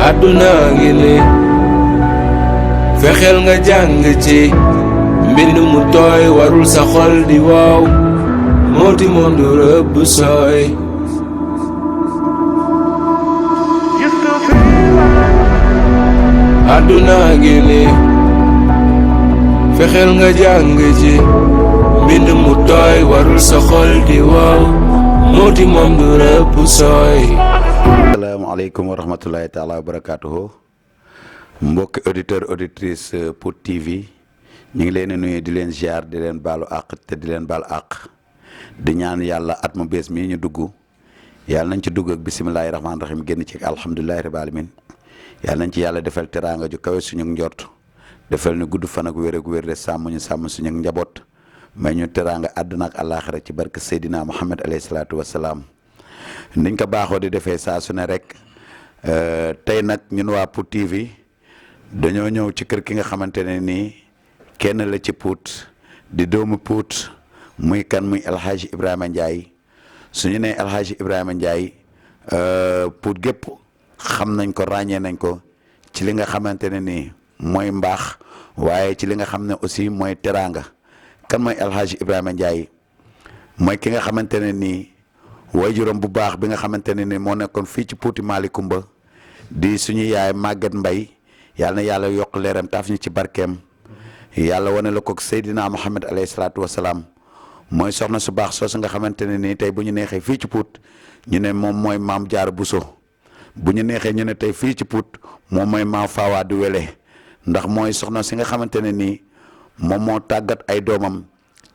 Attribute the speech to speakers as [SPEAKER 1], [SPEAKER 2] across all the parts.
[SPEAKER 1] àdduna ngi ni fexeel nga jàng ci mbind mu tooy warul sa xol di wow mooti moom du rëbb sooy àdduna ngi ni fexeel nga jàng ci mbind mu tooy warul sa xol di wow mooti moom du rëbb sooy.
[SPEAKER 2] Asalaamaaleykum wa rahmatullahi taala wa barakaatuhu mbokki auditeur auditrice Pout TV ñu ngi leen di nuyu di leen ziar di leen baalu àq te di leen baal àq di ñaan yàlla at mu bees mii ñu dugg yàlla nañ ci dugg ak bisimilahi rahmaani rahim génn ci alhamdulilahi rabbil alamin yàlla nañ ci yàlla defal teraanga ju kawe suñu njort defal ñu gudd fan ak wér ak wér de sàmm ñu sàmm suñu njaboot may ñu teraanga àdduna ak àllaaxira ci barke Seydina Muhammad alayhi salaatu wa salaam. niñ ko baaxoo di defee saa su ne rek tey nag ñun waa Pout TV dañoo ñëw ci kër ki nga xamante ne nii kenn la ci Pout di doomu Pout muy kan muy El Hadj Ibrahima Ndiaye su ñu nee El Hadj Ibrahima Ndiaye Pout gépp xam nañ ko ràññee nañ ko ci li nga xamante ne nii mooy mbaax waaye ci li nga xam ne aussi mooy teraanga kan mooy El Hadj Ibrahima Ndiaye mooy ki nga xamante ne nii. waajuram bu baax bi nga xamante ne ni moo nekkoon fii ci Pouti Malicoumba di suñu yaay Maguette Mbaye yàlla na yàlla yokk leeram taaf ñu ci barkeem yàlla wane la ko Seydina Muhammad alayhi salaatu wasalaam mooy soxna su baax soosu nga xamante ne nii tey bu ñu neexee fii ci Pout ñu ne moom mooy maam Jaara Buso bu ñu neexee ñu ne tey fii ci Pout moom mooy maam Fawade Wele ndax mooy soxna si nga xamante ne nii moom moo tàggat ay doomam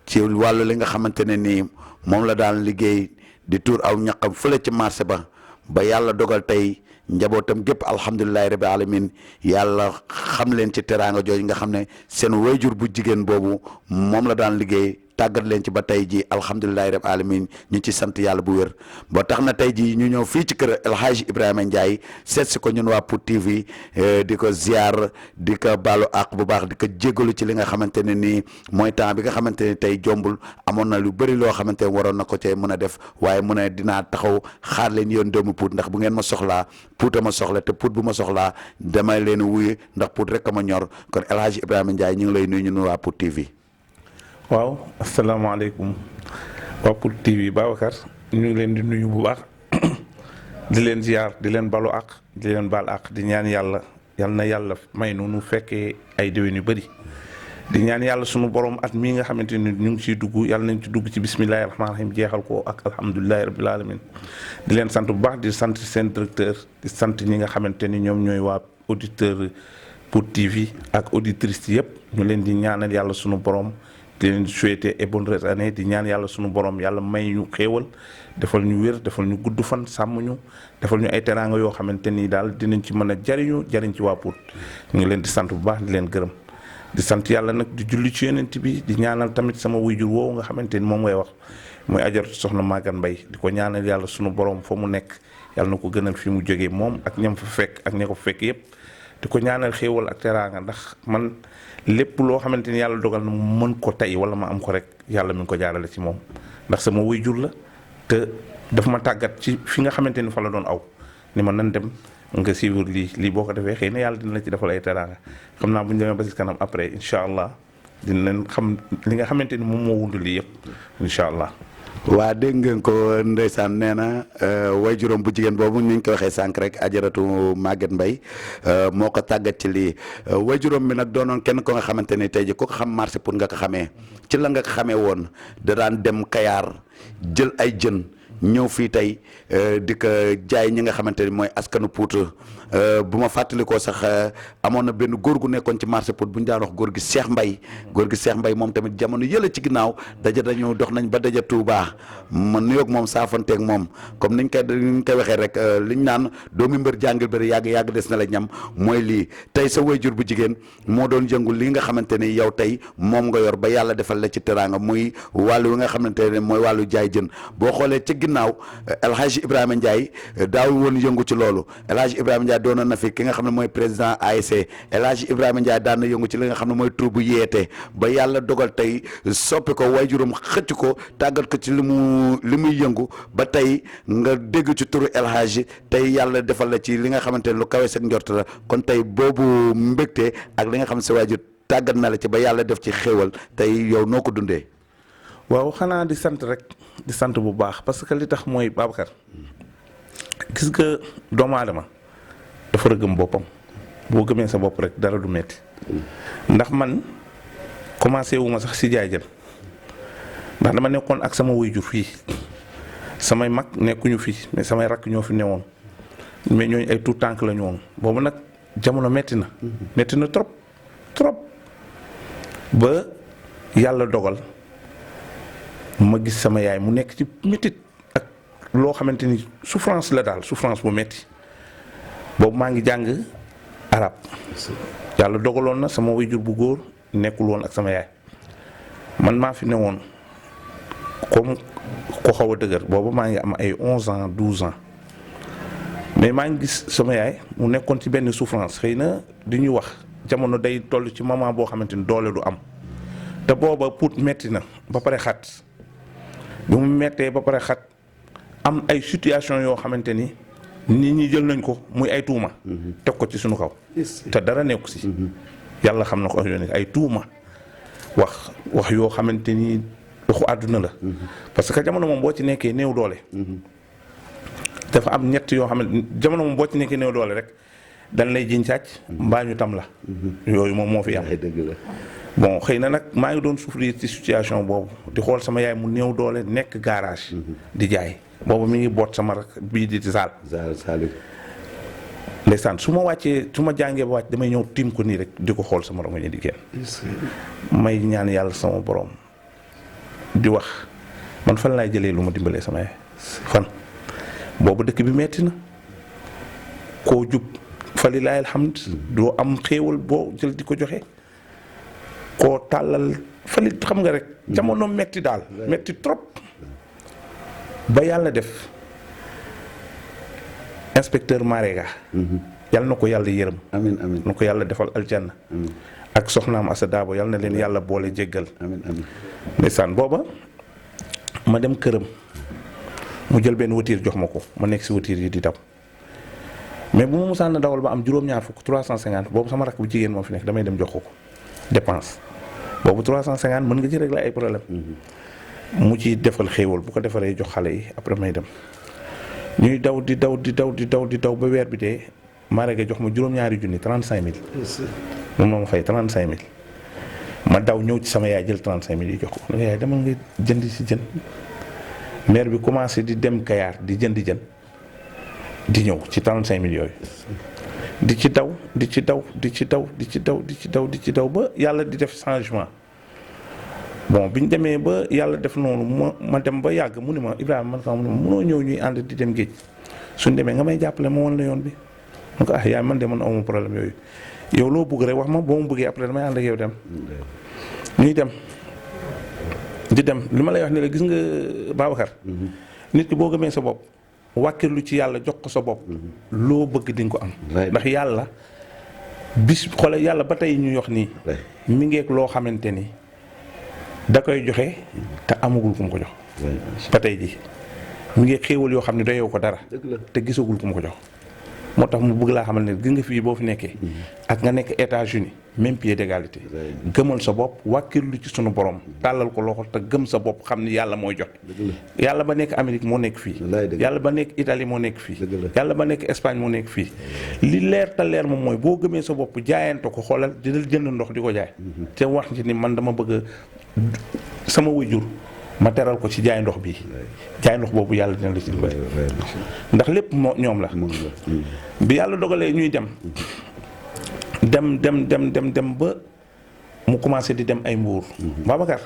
[SPEAKER 2] ci wàllu li nga xamante ne nii moom la daan liggéey di tuur aw ñaqam fële ci marché ba yàlla dogal tey njabootam gépp alhamdulilahi rabbi alamin yàlla xam leen ci teraanga jooju nga xam ne seen wayjur bu jigéen boobu moom la daan liggéey tàggat leen ci ba tey ji alhamdulilahi rabbi alamin ñu ci sant yàlla bu wér ba tax na tey ji ñu ñëw fii ci kër El Hadj Ibrahima Ndiaye seet si ko ñun waa Pout TV di ko ziar di ko baalu àq bu baax di ko jégalu ci li nga xamante ne nii mooy temps bi nga xamante ne tey jombul amoon na lu bëri loo xamante ne waroon na ko cee mën a def waaye mu ne dinaa taxaw xaar leen yoon doomu Pout ndax bu ngeen ma soxlaa Pout a ma soxla te Pout bu ma soxlaa damay leen wuyu ndax Pout rek a ma ñor kon El Hadj Ibrahima Ndiaye ñu ngi lay nuyu ñun waa Pout TV.
[SPEAKER 3] waaw asalaamaaleykum waa Pout TV Babacar ñu ngi leen di nuyu bu baax di leen ziar di leen balu àq di leen baal àq di ñaan yàlla yal na yàlla may nu fekkee ay déwén yu bëri di ñaan yàlla sunu borom at mii nga xamante ni ñu ngi ciy dugg yàlla nañ ci dugg ci bismillahi rahmaani rahim jeexal ko ak alhamdulilahi rabbil alamin di leen sant bu baax di sant seen directeur di sant ñi nga xamante ni ñoom ñooy waa auditeur Pout TV ak auditrices yëpp ñu leen di ñaanal yàlla sunu borom. di leen souhaiter et bonne année di ñaan yàlla sunu borom yàlla may ñu xéewal defal ñu wér defal ñu gudd fan sàmm ñu defal ñu ay teraanga yoo xamante ni daal dinañ ci mën a jariñ ci waa Pout ñu ngi leen di sant bu baax di leen gërëm di sant yàlla nag di julli ci yonent bi di ñaanal tamit sama wuyjur woowu nga xamante ni moom ngay wax muy ajaratu soxna Maguette Mbaye di ko ñaanal yàlla sunu borom fa mu nekk yàlla na ko gënal fi mu jógee moom ak ñam fa fekk ak ña ko fekk yëpp di ko ñaanal xéewal ak teraanga ndax man lépp loo xamante ni yàlla dogal na mu mën ko tey wala ma am ko rek yàlla mi ngi ko jaarale ci moom ndax sama waajur la te daf ma tàggat ci fi nga xamante ni fa la doon aw ni ma nan dem nga suivre lii boo ko defee xëy na yàlla dina la ci defal ay teraanga xam naa bu ñu demee ba ci kanam après incha allah dina leen xam li nga xamante ni moom moo wund lii yëpp incha allah.
[SPEAKER 2] waa dégg ngeen ko ndeysaan nee na waajuram bu jigéen boobu ni ñu ko waxee sànq rek ajaratu Maguette Mbaye moo ko tàggat ci lii waajuram bi nag doonoon kenn ko nga xamante ni tey ji ku ko xam marché pour nga ko xamee ci la nga ko xamee woon da daan dem Kayaar jël ay jën ñëw fii tey di ko jaay ñi nga xamante ni mooy askanu Pout bu ma fàttalikoo sax amoon na benn góor gu nekkoon ci marché Pout bu ñu daan wax góor gi Cheikh Mbaye moom tamit jamono yële ci ginnaaw dañu dox nañ ba daja Touba ma nuyoog moom saafanteeg moom comme niñ koy waxee rek liñ naan doomi mbër jàngil bëri yàgg des na la ñam mooy lii tey sa waajur bu jigéen moo doon yëngu lii nga xamante ni yow tey moom nga yor ba yàlla defal la ci teraanga muy wàllu wi nga xamante ne mooy wàllu jaay jën boo xoolee ci ginnaaw El Hadj Ibrahima Ndiaye daaw woon yëngu ci loolu El Hadj Ibrahima Ndiaye doonoon na fi ki nga xam ne mooy président ASC El Hadj Ibrahima Ndiaye daan na yëngu ci li nga xam ne mooy tur bu yeete ba yàlla dogal tey soppi ko waajuram xëcc ko tàggat ko ci li muy yëngu ba tey nga dégg ci turu El Hadj tey yàlla defal la ci li nga xamante ne lu kawe seen njort la kon tey boobu mbégte ak li nga xam ne sa waajur tàggat na la ci ba yàlla def ci xéewal tey yow noo ko dundee.
[SPEAKER 3] waaw xanaa di sant rek di sant bu baax parce que li tax mooy Babacar gis nga doomu aadama dafa war a gëm boppam boo gëmee sa bopp rek dara du metti ndax man commencé wu ma sax si jaay jën ndax dama nekkoon ak sama waajur fii samay mag nekkuñu fii mais samay rakk ñoo fi newoon mais ñooñu ay tout tànk la ñu woon boobu nag jamono metti na trop ba yàlla dogal ma gis sama yaay mu nekk ci métit ak loo xamante ni souffrance la daal souffrance bu metti boobu maa ngi jàng arab yàlla dogaloon na sama waajur bu góor nekkul woon ak sama yaay man maa fi ne woon comme ko xaw a dëgër boobu maa ngi am ay 11 ans 12 ans mais maa ngi gis sama yaay mu nekkoon ci benn souffrance xëy na di ñuy wax jamono day toll ci moment boo xamante ni doole du am te booba put metti na ba pare xat bi mu mettee ba pare xat am ay situation yoo xamante ni nit ñi jël nañ ko muy ay tuuma teg ko ci suñu kaw te dara nekku si yàlla xam na ko yoon ay tuuma wax yoo xamante ni waxu àdduna la parce que jamono moom boo ci nekkee néew doole dafa am ñett yoo xam ne jamono moom boo ci nekkee néew doole rek dañ lay jiñ sàcc mbaa ñu tam la yooyu moom moo fi am bon xëy na nag maa ngi doon souffrir ci situation boobu di xool sama yaay mu néew doole nekk garage di jaay boobu mi ngi boot sama rak bii di saal ndeysaan su ma wàccee su ma jàngee ba wàcc damay ñëw tiim ko nii rek di ko xool sama rongoñi di génn may ñaan yàlla sama borom di wax man fan laay jëlee lu ma dimbalee sama yaay fan boobu dëkk bi metti na koo jub fa lilaay alhamd doo am xéewal boo jël di ko joxe koo tàllal fali xam nga rek jamono metti daal metti trop ba yàlla def inspecteur Marega yàlla na ko yàlla yërëm
[SPEAKER 2] amiin amiin
[SPEAKER 3] na ko yàlla defal aljanna ak soxnaam Assa Dabo yàlla na leen yàlla boole jéggal
[SPEAKER 2] amiin amiin
[SPEAKER 3] ndeysaan booba ma dem këram mu jël benn voiture jox ma ko ma nekk si voiture yi di daw mais bu ma musaan na dawal ba am juróom-ñaar fukk 350 boobu sama rakk bu jigéen moo fi nekk damay dem jox ko dépense boobu 350 mën nga ci régler ay problème mu ci defal xéewal bu ko defaree jox xale yi après may dem ñuy daw di daw ba weer bi dee Marega jox ma juróom-ñaari junni 35000 moom moo ma fay 35000 ma daw ñëw ci sama yaay jël 35000 yi jox ko ne yaay demal nga jënd si jën maire bi commencé di dem Kayaar di jënd jën di ñëw ci 35000 yooyu di ci daw ba yàlla di def changement bon bi ñu demee ba yàlla def noonu ma dem ba yàgg mu ni ma Ibrahima man xam mu ne ma mënoo ñëw ñuy ànd di dem géej suñ demee nga may jàppale ma woon la yoon bi man ko yaay man de man amu problème yooyu yow loo bëgg rek wax ma boo mu bëggee après damay ànd ak yow dem ñuy dem di dem li ma lay wax ne la gis nga Babacar nit ki boo gëmee sa bopp wàkkirlu ci yàlla jox ko sa bopp loo bëgg di nga ko am ndax yàlla bis xoolal yàlla ba tey ñuy wax nii mi ngeeg loo xamante ni da koy joxe te amagul ku mu ko jox ba tey ji mi ngi xéewal yoo xam ne doyoo ko dara te gisagul ku mu ko jox moo tax mu bëgg laa xamal ne gis nga fii boo fi nekkee ak nga nekk États-Unis même pied d'égalité gëmal sa bopp wàkkirlu ci sunu borom tàllal ko loxo te gëm sa bopp xam ni yàlla mooy jot yàlla ba nekk Amérique moo nekk fii yàlla ba nekk Italie moo nekk fii yàlla ba nekk Espagne moo nekk fii li leer te leer moom mooy boo gëmee sa bopp jaayante ko xoolal dina jënd ndox di ko jaay te wax ci ni man dama bëgg sama wajur ma teral ko ci jaay ndox bi jaay ndox boobu yàlla dina la ci dimbali ndax lépp moo ñoom la bi yàlla dogalee ñuy dem ba mu commencé di dem ay mbuur Babacar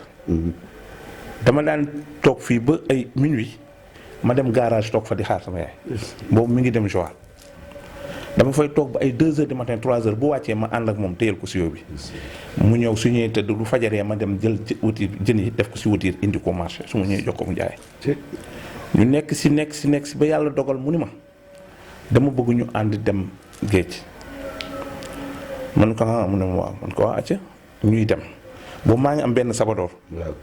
[SPEAKER 3] dama daan toog fii ba ay minuit ma dem garage toog fa di xaar sama yaay boobu mi ngi dem Joal dama fay toog ba ay 2 heures du matin 3 heures bu wàccee ma ànd ak moom téyel ko siyo bi mu ñëw su ñëwee tëdd lu fajaree ma dem jël wutir jën yi def ko si wutir indi ko marché su ma ñëwee jox ko mu jaay ñu nekk si ba yàlla dogal mu ni ma dama bëgg ñu ànd dem géej. man ko mu ne ma waaw man ko acca ñuy dem boobu maa ngi am benn sabadoor.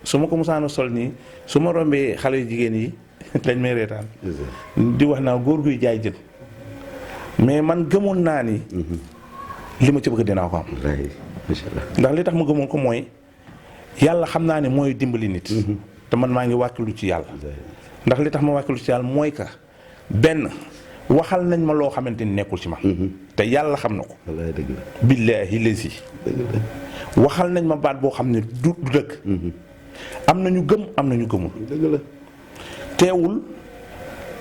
[SPEAKER 3] su ma ko musaana sol nii su ma rombee xale yu jigéen yi dañ may reetaan. di wax naa góor guy jaay jën. mais man gëmoon naa ni. li ma ci bëgg dinaa ko am. ndax li tax ma gëmoon ko mooy yàlla xam naa ne mooy dimbali nit. te man maa ngi wàkkilu ci yàlla. ndax li tax ma wàkkilu ci yàlla mooy que benn waxal nañ ma loo xamante ni nekkul ci man. te yàlla xam na ko. billaahi lazi waxal nañ ma baat boo xam ne du dëgg. am na ñu gëm am na ñu gëmul. teewul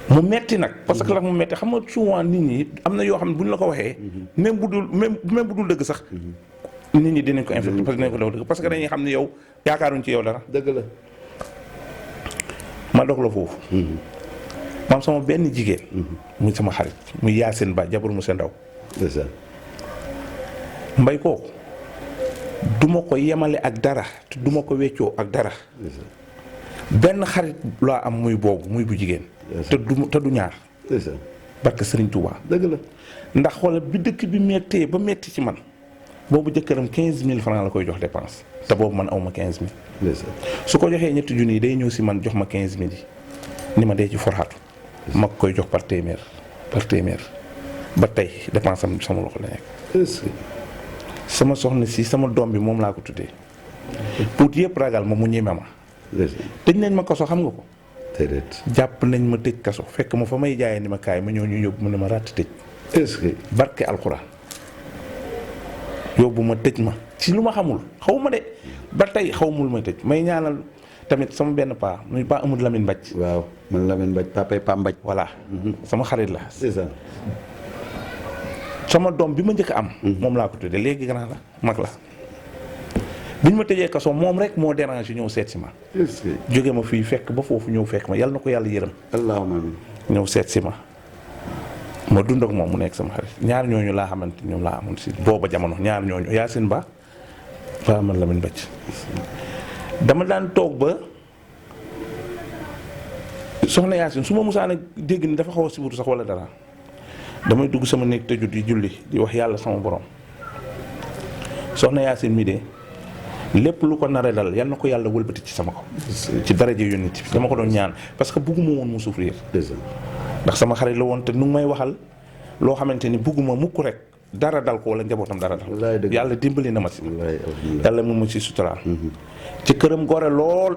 [SPEAKER 3] mu metti nag parce que la mu metti xam nga souvent nit ñi am na yoo xam ne bu ñu la ko waxee. même bu dul dëgg sax. nit ñi dinañ ko infecté parce que dinañ ko def dëgg parce que dañuy xam ne yow yaakaaruñ ci yow dara.
[SPEAKER 2] dëgg la.
[SPEAKER 3] ma dog la foofu. maam sama benn jigéen. muy sama xarit muy Yacine Ba jabar mu seen ndaw. mbay kooku duma ko yemale ak dara te duma ko weccoo ak dara. benn xarit laa am muy boobu muy bu jigéen. te du ñaar. barke Serigne Touba.
[SPEAKER 2] dëgg la.
[SPEAKER 3] ndax xoolal bi dëkk bi méttee ba métti ci man boobu jëkkëram 15000 francs la koy jox dépense te boobu man awma 15000. su ko joxee ñetti junni yi day ñëw si man jox ma 15000 yi ni ma dee ci forxaatu ma koy jox par téeméer ba tey dépense am sama loxo la nekk. sama soxna si sama doom bi moom laa ko tuddee puut yëpp ragal ma mu ñeme ma. tëj nañ ma kaso xam nga ko. jàpp nañ ma tëj kaso fekk ma fa may jaayee ni ma kaay ma ñëw ñu yóbbu mu ne ma ràtt tëj. barke alxuraan yóbbu ma tëj ma ci lu ma xamul xaw ma de ba tey xaw ma lu may tëj may ñaanal tamit sama benn paa muy paa amul Lamine Mbaj.
[SPEAKER 2] waaw man Lamine Mbaj papay Pa Mbaj.
[SPEAKER 3] voilà sama xarit la.
[SPEAKER 2] c'est ça.
[SPEAKER 3] sama doom bi ma njëkk a am. moom laa ko tuddee léegi grand la mag la. bi ñu ma tëjee kaso moom rek moo dérange ñëw seet si ma. jóge ma fii fekk ba foofu ñëw fekk ma yal na ko yàlla yërëm.
[SPEAKER 2] allahumma amiin.
[SPEAKER 3] ñëw seet si ma ma dund ak moom mu nekk sama xarit ñaar ñooñu laa xamante ñoom laa amoon si booba jamono ñaar ñooñu Yacine Ba Paa man Lamine Mbaj. dama daan toog ba soxna Yacine su ma musaan a dégg ni dafa xaw a siburu sax wala dara damay dugg sama néeg tëju di julli di wax yàlla sama borom soxna Yacine mi de lépp lu ko nare dal yal na ko yàlla wëlbati ci sama kaw. ci daraje yonent bi dama ko doon ñaan parce que bugguma woon mu souffrir. ndax sama xarit la woon te nu may waxal loo xamante ni bugguma mukk rek dara dal ko wala njabootam dara dal. yàlla dimbali na ma si. yàlla mu ma si suturaal. ci këram gore lool.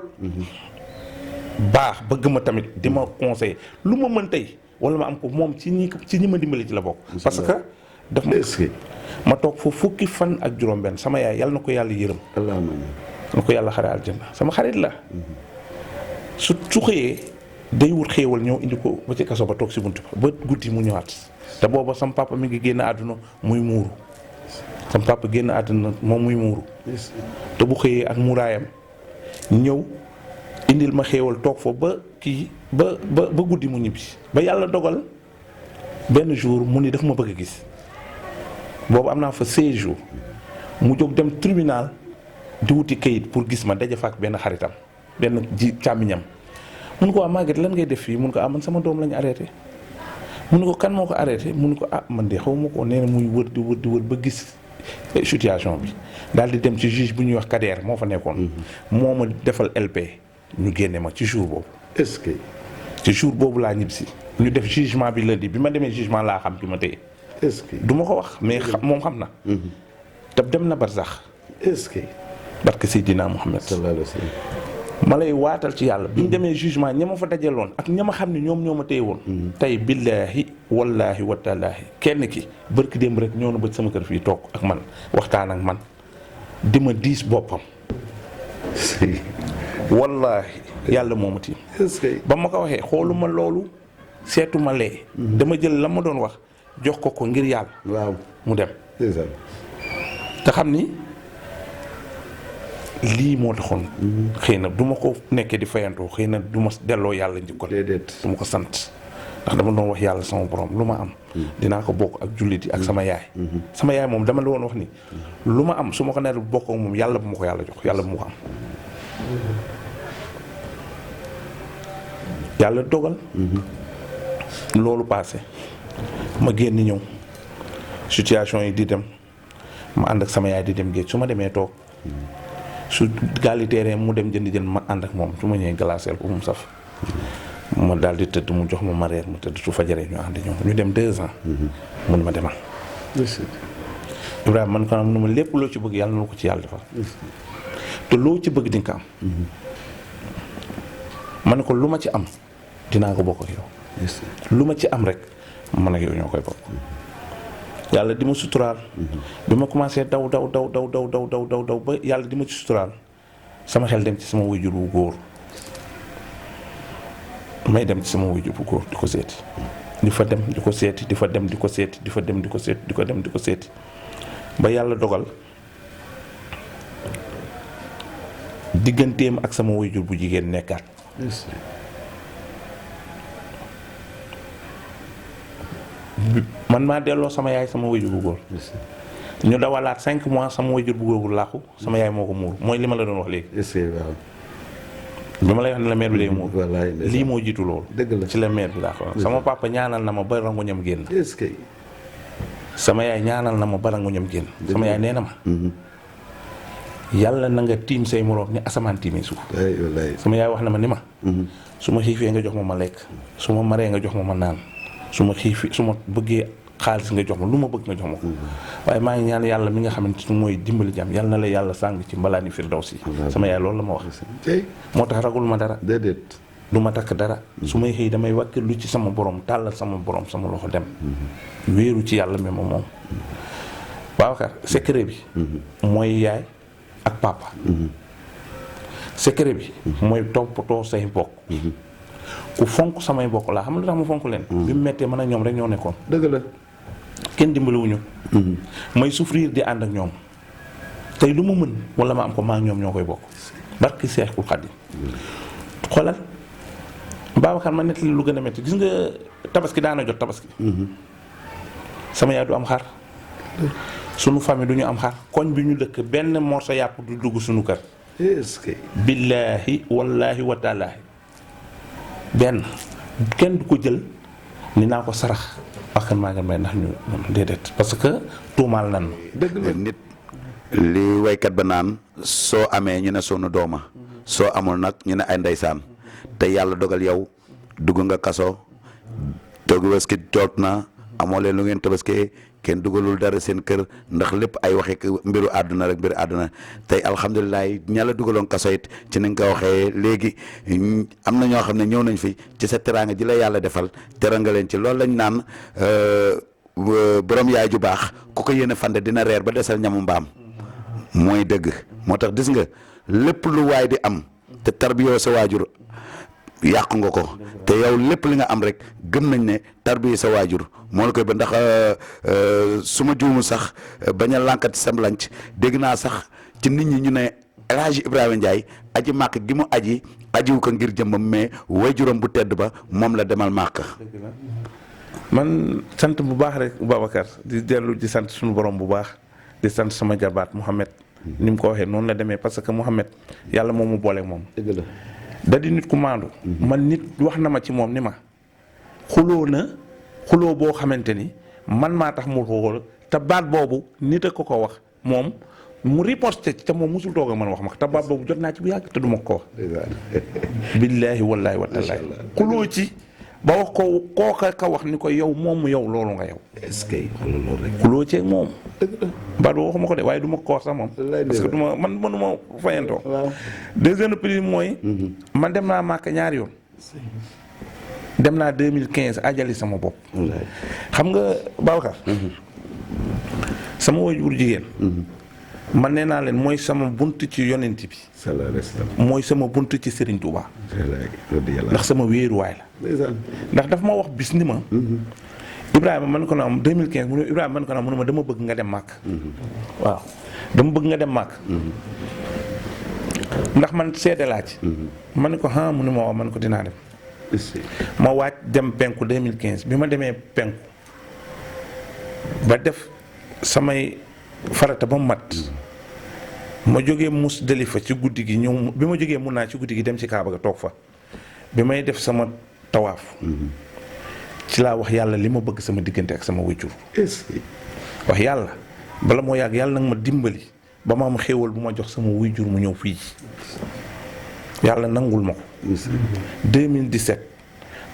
[SPEAKER 3] baax bëgg ma tamit di ma conseiller lu ma mën tey wala ma am ko moom ci ñi ma dimbali ci la bokk. parce que daf ma toog foofu fukki fan ak juróom-benn sama yaay yàlla na ko yàlla yërëm. na ko yàlla xare aljanna sama xarit la. su xëyee day wut xéewal ñëw indi ko ba ci kaso ba toog si buntu ba guddi mu ñëwaat te booba sama papa mi ngi génn àdduna muy muuru sama papa génn àdduna moom muy muuru te bu xëyee ak muuraayam ñëw indil ma xéewal toog fa ba kii ba guddi mu ñibbi ba yàlla dogal benn jour mu ni daf ma bëgg a gis boobu am naa fa 16 jours mu jóg dem tribunal di wuti kayit pour gis ma daje fa ak benn xaritam benn càmmiñam mun ko Maguette lan ngay def fii mun ko man sama doom lañu arrêté mun ko kan moo ko arrêté mun ko man de xaw ma ko nee na muy wër di wër ba gis situation bi daal di dem ci juge bu ñuy wax Kader moo fa nekkoon moo ma defal LP ñu génne ma ci jour boobu.
[SPEAKER 2] est-ce que.
[SPEAKER 3] ci jour boobu laa ñibbisi ñu def jugement bi lundi bi ma demee jugement laa xam bi ma téye.
[SPEAKER 2] est-ce que.
[SPEAKER 3] du ma ko wax mais moom xam na. te dem na barsax.
[SPEAKER 2] est-ce que.
[SPEAKER 3] barke Seydina Muhammad
[SPEAKER 2] sallallahu alayhi wa sallam.
[SPEAKER 3] ma lay waatal ci yàlla bi ñu demee jugement ña ma fa dajaloon ak ña ma xam ne ñoom ñoo ma téye woon. tey billaahi wallaahi wataalaahi kenn ki barki démb rek ñoo na ba sama kër fii toog ak man waxtaan ak man di ma diis boppam. wallaahi yàlla moo ma tiim.
[SPEAKER 2] est-ce que.
[SPEAKER 3] ba ma ko waxee xooluma loolu seetuma lee. dama jël la ma doon wax jox ko ngir yàlla.
[SPEAKER 2] waaw
[SPEAKER 3] mu dem.
[SPEAKER 2] c'est ça.
[SPEAKER 3] te xam ni lii moo taxoon. xëy na du ma ko nekkee di fayantoo xëy na du ma delloo yàlla njukkal.
[SPEAKER 2] déedéet
[SPEAKER 3] du ma ko sant ndax dama doon wax yàlla sama borom lu ma am. dinaa ko bokk ak jullit yi ak sama yaay. sama yaay moom dama la woon wax ni lu ma am su ma ko nee bokk ak moom yàlla bu ma ko yàlla jox yàlla bu ma ko am. yàlla dogal loolu passé ma génn ñëw situation yi di dem ma ànd ak sama yaay di dem géej su ma demee toog su gaal yi teeree mu dem jënd ma ànd ak moom su ma ñëwee glaceel ko mu saf ma daal di tëdd mu jox ma reer ma tëdd su fajaree ñu ànd ñëw ñu dem 2 ans mun ma demal Ibrahima man ko am nu ma lépp loo ci bëgg yàlla na ko ci yàlla defal te loo ci bëgg di nga ko am ma ne ko lu ma ci am dinaa ko bokk ak yow lu ma ci am rek man ak yow ñoo koy bokk yàlla di ma suturaal bi ma commencé daw ba yàlla di ma ci suturaal sama xel dem ci sama waajur wu góor may dem ci sama waajur bu góor di ko seeti di fa dem di ko seeti di fa dem di ko seeti di fa dem di ko seeti di ko dem di ko seeti ba yàlla dogal digganteem ak sama waajur bu jigéen nekkaat man maa delloo sama yaay sama waajur bu góor ñu dawalaat 5 mois sama waajur bu góor làqu sama yaay moo ko muur mooy li ma la doon wax léegi bi ma lay wax ne la mère bi day muur lii moo jiitu loolu ci la mère bi laa ko sama papa ñaanal na ma ba rangoñam génn sama yaay ñaanal na ma ba rangoñam génn sama yaay nee na ma yàlla na nga tiim say moroom ni asamaan tiimee suuf sama yaay wax na ma ni ma su ma xiifee nga jox ma lekk su ma maree nga jox ma naan su ma xiifee su ma bëggee xaalis nga jox ma lu ma bëgg nga jox ma ko waaye maa ngi ñaan yàlla mi nga xamante ni mooy dimbali jàmm yàlla na la yàlla sàng ci mbalaani firdawsi sama yaay loolu la ma wax moo tax ragul ma dara déedéet du ma takk dara su may xëy damay wàkkilu ci sama borom tàllal sama borom sama loxo dem wéeru ci yàlla mi ma moom Babacar secret bi mooy yaay ak papa secret bi mooy toppatoo say mbokk ku fonk samay mbokk laa xam nga lu tax ma fonk leen bi mu mettee mën a ñoom rek ñoo nekkoon dëgg la kenn dimbaliwuñu may souffrir di ànd ak ñoom tey lu ma mën wala ma am ko maa ak ñoom ñoo koy bokk barki Seexul Xadiim xoolal Babacar ma nettali lu gën a metti gis nga tabaski daana jot tabaski sama yaay du am xar sunu famille du ñu am xar koñ bi ñu dëkk benn morso yàpp du dugg sunu kër billaahi wallaahi wa taalaahi benn kenn du ko jël ni naa ko sarax wax maa ngi may ndax ñu déedéet parce que tuumaal nan
[SPEAKER 2] dëgg la nit li waykat ba naan soo amee ñu ne sunu dooma soo amul nag ñu ne ay ndeysaan te yàlla dogal yow dugg nga kaso tabaski toog na amoo leen lu ngeen tabaskee kenn dugalul dara seen kër ndax lépp ay waxe mbiru àdduna rek mbiru àdduna tey alhamdulilah ña la dugaloon kaso it ci ni nga ko waxee léegi am na ñoo xam ne ñëw nañ fi ci sa teraanga ji la yàlla defal teranga leen ci loolu lañ naan borom yaay ju baax ku ko yéene fande dina reer ba desal ñamu mbaam mooy dëgg moo tax gis nga lépp lu waay di am te tarbiyoo sa waajur yàqu nga ko te yow lépp li nga am rek gëm nañ ne tarbiya sa waajur moo la koy ba ndax su ma juumu sax bañ a lànkati sam lanc dégg naa sax ci nit ñi ñu ne El Hadji Ibrahima Ndiaye aji màkk gi mu ajiwu ko ngir jëmmam mais waajuram bu tedd ba moom la demal màkk.
[SPEAKER 3] man sant bu baax rek Babacar di dellu di sant suñu borom bu baax di sant sama jabaat Mouhamed ni mu ko waxee noonu la demee parce que Mouhamed yàlla moom mu booleeg moom. dëgg la da di nit ku maandu. man nit wax na ma ci moom ni ma xuloo boo xamante ni man maa tax mu xuloo te baat boobu nit a ko wax moom mu riposte te moom musul toog a mën wax ma te baat boobu jot naa ci bu yàgg te du ma ko wax. billaahi wallaahi wa taalaahi xuloo ci ba wax ko kooka ka wax ni ko yow moomu yow loolu nga yow. est-ce que loolu rek xuloo ceeg moom. baat boobu waxuma ko de waaye du ma ko wax sax moom. parce que du ma man mënuma fayantoo. deuxième prix mooy. man dem naa Màkka ñaari yoon. dem naa 2015 ajali sama bopp. xam nga Babacar. sama waajur jigéen. man nee naa leen mooy sama bunt ci yonent bi. mooy sama bunt ci Serigne Touba. ndax sama wéeruwaay la. ndax dafa ma wax bis ni ma. Ibrahima man ko na am 2015 mu ne Ibrahima man ko na am mu ne ma dama bëgg nga dem màkk. waaw dama bëgg nga dem màkk. ndax man seede laa ci. man ne ko ah mu ne ma wax man ko dinaa dem. ma waaj dem penku 2015 bi ma demee penku ba def samay farata ba mu mat ma jógee Musdalifa ci guddi gi ñëw bi ma jógee mun naa ci guddi gi dem ci Kaaba ga toog fa bi may def sama tawaaf ci laa wax yàlla li ma bëgg sama diggante ak sama waajur wax yàlla bala moo yàgg yàlla nag ma dimbali ba ma am xéewal bu ma jox sama waajur mu ñëw fii yàlla nangul ma ko 2017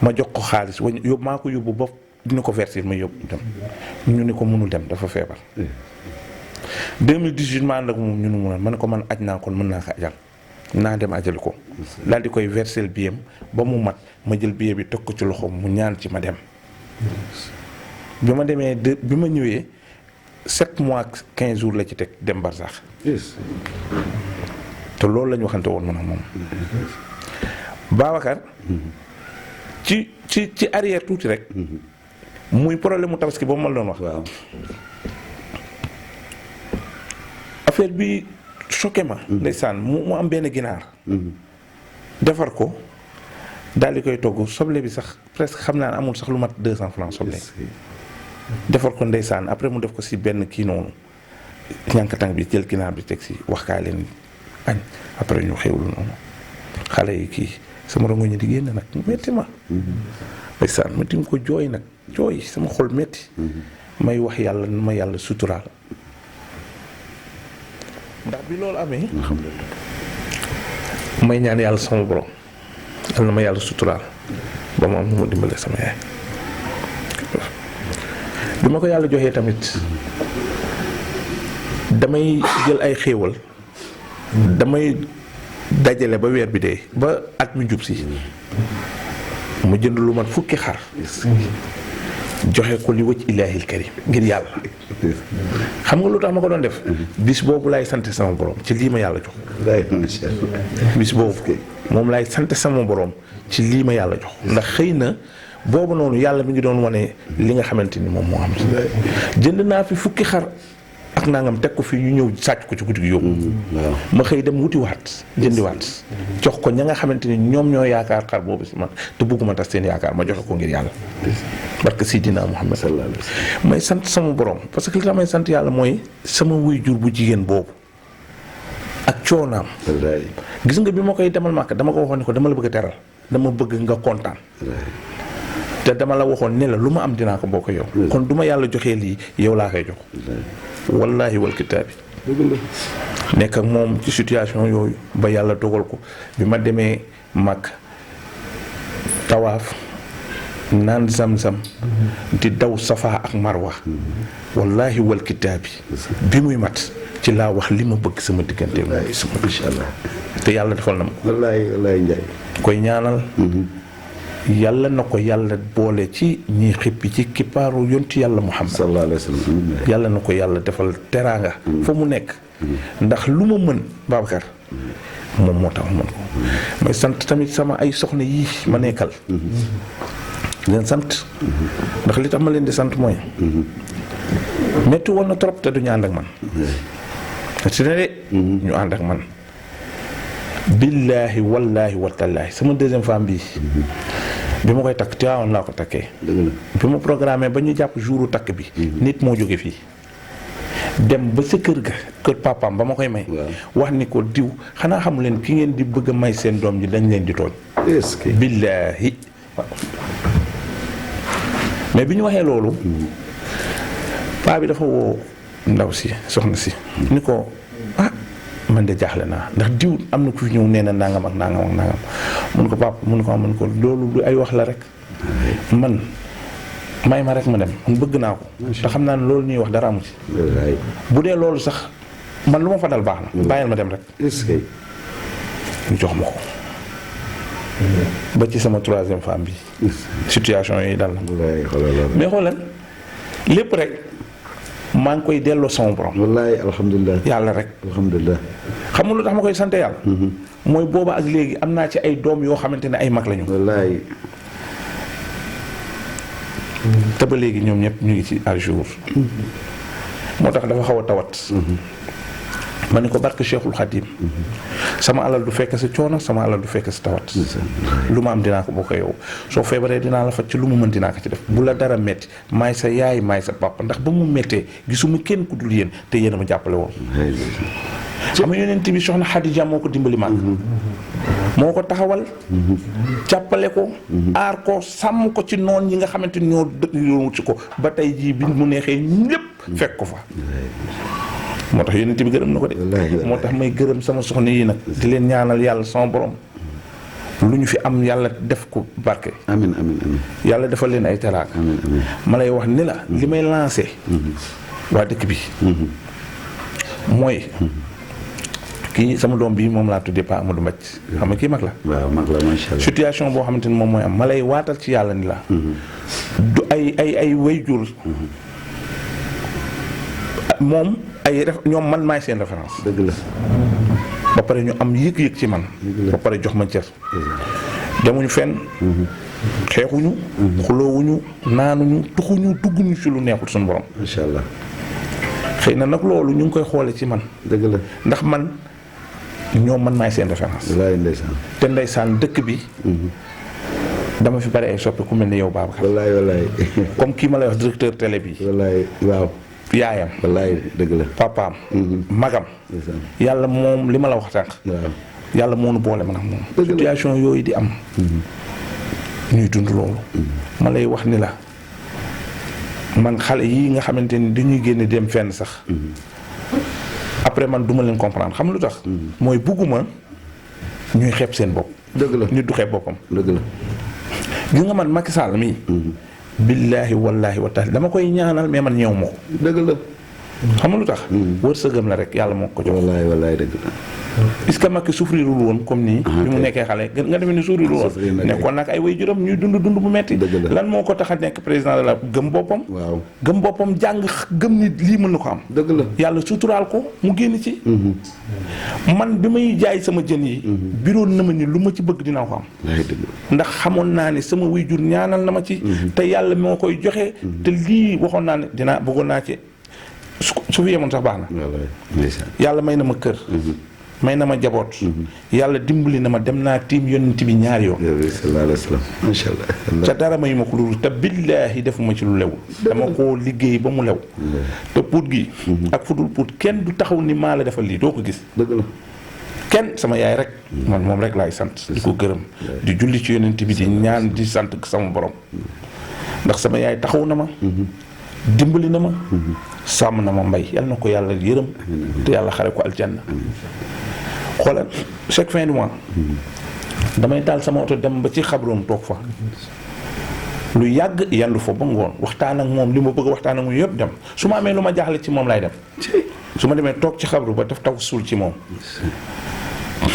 [SPEAKER 3] ma jox ko xaalis yóbbu maa ko yóbbu ba dina ko verser ma yóbbu dem ñu ni ko mënul dem dafa feebar 2018 ma ànd ak moom ñu ne ma ne ko man aj naa kon mën naa ko ajal naa dem ajali ko daal di koy verser biyam ba mu mat ma jël billet bi teg ko ci loxoom mu ñaan ci ma dem bi ma demee bi ma ñëwee 7 mois 15 jours la ci teg dem barsax te loolu la ñu waxante woon man ak moom Babacar ci arrière tuuti rek muy problème mu tabaski boobu ma la doon wax affaire bi choqué ma ndeysaan mu am benn ginaar defar ko daal di koy togg soble bi sax presque xam naa ne amul sax lu mat 200 francs soble defar ko ndeysaan après mu def ko si benn kii noonu ñànkatang bi jël ginaar bi teg si wax kaay leen añ après ñu xewlu noonu xale yi kii sama rongo ñi di génn nag metti ma ndeysaan ma tim ko jooy nag jooy sama xol metti may wax yàlla na ma yàlla suturaal ndax bi loolu amee may ñaan yàlla sama borom yàlla na ma yàlla suturaal ba ma am nu mu dimbale sama yaay bi ma ko yàlla joxee tamit damay jël ay xéewal damay dajale ba weer bi dee ba at mi jub si mu jënd lu mat fukki xar joxe ko li wëcc ilaahil karim ngir yàlla xam nga lu tax ma ko doon def bis boobu laay sant sama borom ci lii ma yàlla jox bis boobu moom laay sant sama borom ci lii ma yàlla jox ndax xëy na boobu noonu yàlla mi ngi doon wane li nga xamante ni moom moo am jënd naa fi fukki xar ak nangam teg ko fii ñu ñëw sàcc ko ci guddi gi yóbbu ma xëy dem wuti waat jëndiwaat jox ko ña nga xamante ni ñoom ñoo yaakaar xar boobu si man te bëgguma tas seen yaakaar ma joxe ko ngir yàlla barke Sidina Muhammad sallallahu alayhi wasallam may sant sama borom parce que li tax may sant yàlla mooy sama waajur bu jigéen boobu ak coonaam gis nga bi ma koy demal màkk dama ko waxoon ne ko dama la bëgg a teral dama bëgg nga kontaan te dama la waxoon ne la lu ma am dinaa ko bokk yow kon du ma yàlla joxee lii yow laa koy jox wallaahi wal kitaabi nekk ak moom ci situation yooyu ba yàlla dogal ko bi ma demee mag tawaaf naan zam-zam di daw safa ak marwa wallaahi wal kitaabi bi muy mat ci laa wax li ma bëgg sama diggante mooy sama incha allah te yàlla defal na ma ko
[SPEAKER 2] wallaahi Njaay
[SPEAKER 3] koy ñaanal yàlla na ko yàlla boole ci ñi xippi ci kippaaru yonti yàlla Muhammad
[SPEAKER 2] sallallahu alayhi wasallam
[SPEAKER 3] yàlla na ko yàlla defal teraanga fa mu nekk ndax lu ma mën Babacar moom moo tax mën ko may sant tamit sama ay soxna yii ma nekkal leen sant ndax li tax ma leen di sant mooy metti woon na trop te duñu ànd ak man si ne de ñu ànd ak man billaahi wallaahi watallaahi sama deuxième femme bii bi ma koy takk Tiwaawan laa ko takkee bi ma programmé ba ñu jàpp jouru takk bi nit moo jóge fii dem ba sa kër ga kër papaam ba ma koy may wax ni ko diw xanaa xamu leen ki ngeen di bëgg a may seen doom ji dañ leen di tooñ billaahi mais bi ñu waxee loolu paa bi dafa woo ndaw si soxna si ni ko man de jaaxle naa ndax diw am na ku fi ñëw nee na nangam ak nangam ak nangam mun ko papa mun ko loolu du ay wax la rek man may ma rek ma dem man bëgg naa ko te xam naa ne loolu ñuy wax dara amu ci bu dee loolu sax man lu ma fa dal baax na bàyyil ma dem rek ñu jox ma ko ba ci sama troisième femme bi situation yi dal na mais xoolal lépp rek maa ngi koy delloo sama borom.
[SPEAKER 2] wallaay alhamdulilah.
[SPEAKER 3] yàlla rek.
[SPEAKER 2] alhamdulilah.
[SPEAKER 3] xam nga lu tax ma koy sant yàlla. mooy booba ak léegi am naa ci ay doom yoo xamante ne ay mag lañu.
[SPEAKER 2] wallaay.
[SPEAKER 3] te ba léegi ñoom ñëpp ñu ngi ci à jour. moo tax dafa xaw a tawat. ma ne ko barke Cheikhul Khadim. sama alal du fekk sa coono sama alal du fekk sa tawat. lu ma am dinaa ko bokk yow soo feebaree dinaa la faj ci lu mu mën dinaa ko ci def bu la dara metti maay sa yaay maay sa papa ndax ba mu méttee gisuma kenn ku dul yéen te yéen a ma jàppale woon. xam nga yonent bi soxna Xadija moo ko dimbali màgg. moo ko taxawal jàppale ko aar ko sàmm ko ci noon yi nga xamante ni ñoo dëkk ci ko ba tey jii bi mu neexee ñépp fekk ko fa moo tax yonent bi gërëm na ko de moo tax may gërëm sama soxna yi nag di leen ñaanal yàlla sama borom lu ñu fi am yàlla def ko barke
[SPEAKER 2] amiin amiin amiin
[SPEAKER 3] yàlla defal leen ay teraanga
[SPEAKER 2] amiin amiin
[SPEAKER 3] ma lay wax ni la li may lancé waa dëkk bi mooy kii sama doom bi moom laa tuddee Pa Amadou Mbacke xam nga kii mag la
[SPEAKER 2] waaw mag la macha allah
[SPEAKER 3] situation boo xamante ni moom mooy am ma lay waatal ci yàlla ni la du ay wayjur moom ay ñoom man maay seen référence
[SPEAKER 2] dëgg la
[SPEAKER 3] ba pare ñu am yëg-yëg ci man ba pare jox ma cër demuñu fenn xeexuñu xuloowuñu naanuñu tuxuñu dugguñu ci lu neexul suñu borom
[SPEAKER 2] macha allah
[SPEAKER 3] xëy na nag loolu ñu ngi koy xoole ci man
[SPEAKER 2] dëgg la
[SPEAKER 3] ndax man ñoom man maay seen référence
[SPEAKER 2] wallaay ndeysaan
[SPEAKER 3] te ndeysaan dëkk bi dama fi bari ay soppe ku mel ni yow Babacar
[SPEAKER 2] wallaay wallaay
[SPEAKER 3] comme kii ma lay wax directeur télé bi
[SPEAKER 2] wallaay waaw
[SPEAKER 3] yaayam
[SPEAKER 2] wallaay dëgg la
[SPEAKER 3] papaam magam yàlla moom li ma la wax tànk
[SPEAKER 2] waaw
[SPEAKER 3] yàlla moo nu boole man ak moom
[SPEAKER 2] dëgg la
[SPEAKER 3] situation yooyu di am ñuy dund loolu ma lay wax ni la man xale yii nga xamante ni dañuy génne dem fenn sax après man duma leen comprendre xam lu tax mooy bugguma ñuy xeeb seen bopp
[SPEAKER 2] dëgg la
[SPEAKER 3] nit du xeeb boppam
[SPEAKER 2] dëgg la
[SPEAKER 3] gis nga man Macky Sall mii billaahi wallaahi wa taala dama koy ñaanal mais man ñëw ma ko
[SPEAKER 2] dëgg la
[SPEAKER 3] xam nga lu tax wërsëgam la rek yàlla moo ko jox
[SPEAKER 2] wallaay wallaay dëgg la
[SPEAKER 3] est-ce que Macky souffrirul woon comme nii bi mu nekkee xale nga demee ni souffrirul woon nekkoon nag ay way juróom ñuy dund bu metti lan moo ko tax a nekk président de la gëm boppam
[SPEAKER 2] waaw
[SPEAKER 3] gëm boppam jàng gëm ni lii mën na ko am
[SPEAKER 2] dëgg la
[SPEAKER 3] yàlla suturaal ko mu génn ci man bi may jaay sama jën yi biroon na ma ni lu ma ci bëgg dinaa ko am ndax xamoon naa ne sama way jur ñaanal na ma ci te yàlla moo koy joxe te lii waxoon naa ne dinaa bëggoon naa ci su fi yemoon sax baax na yàlla may na ma kër may na ma jaboot yàlla dimbali na ma dem naa tiim yonent bi ñaari yoon
[SPEAKER 2] sallallahu alayhi wa sallam macha allah
[SPEAKER 3] ca dara mayu ma ko lu te billaahi defuma ci lu lew dama koo liggéey ba mu lew te puut gi ak fudul puut kenn du taxaw ni maa la defal lii doo ko gis
[SPEAKER 2] dëgg la
[SPEAKER 3] kenn sama yaay rek man moom rek laay sant di ko gërëm di julli ci yonent bi di ñaan di sant sama borom ndax sama yaay taxaw na ma dimbali na ma sàmm na ma mbay yal na ko yàlla yërëm te yàlla xare ko aljanna xoolal chaque fin du mois damay taal sama oto dem ba ci xabroom toog fa lu yàgg yandu fa ba ngoon waxtaan ak moom li ma bëgg waxtaan ak moom yëpp dem su ma amee lu ma jaaxle ci moom laay dem su ma demee toog ci xabru ba def taw suul ci moom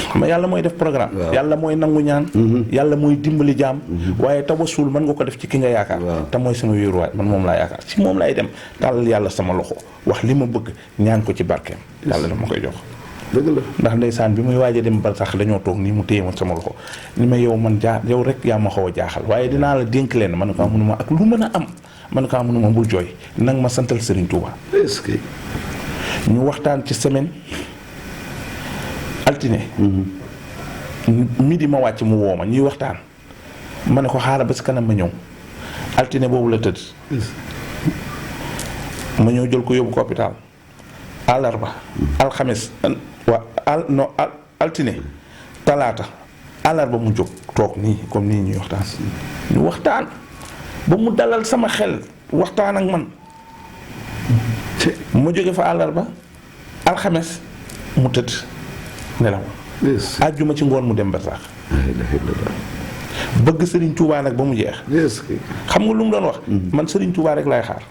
[SPEAKER 3] xam nga yàlla mooy def programme yàlla mooy nangu ñaan yàlla mooy dimbali jaam waaye tawasul mën nga ko def ci ki nga yaakaar te mooy sama wéeruwaay man moom laa yaakaar ci moom laay dem tàllal yàlla sama loxo wax li ma bëgg ñaan ko ci barkeem yàlla dama koy jox
[SPEAKER 2] dëgg la
[SPEAKER 3] ndax ndeysaan bi muy waaj a dem ba sax dañoo toog nii mu téye ma sama loxo ni ma yow man yow rek yaa ma xaw a jaaxal waaye dinaa la dénk leen man ko mënuma ak lu mën a am man ko mënuma bul jooy nang ma santal Serigne Touba
[SPEAKER 2] est-ce que
[SPEAKER 3] ñu waxtaan ci semaine altine midi ma wàcc mu woo ma ñuy waxtaan ma ne ko xaaral ba si kanam ma ñëw altine boobu la tëdd ma ñëw jël ko yóbbu ko hôpital àllarba alxames altine talaata àllarba mu jóg toog nii comme nii ñuy waxtaan ñu waxtaan ba mu dalal sama xel waxtaan ak man ma jóge fa àllarba alxames mu tëdd nelaw àjjuma ci ngoon mu dem ba sax bëgg Serigne Touba nag ba mu jeex xam nga lu mu doon wax man Serigne Touba rek laay xaar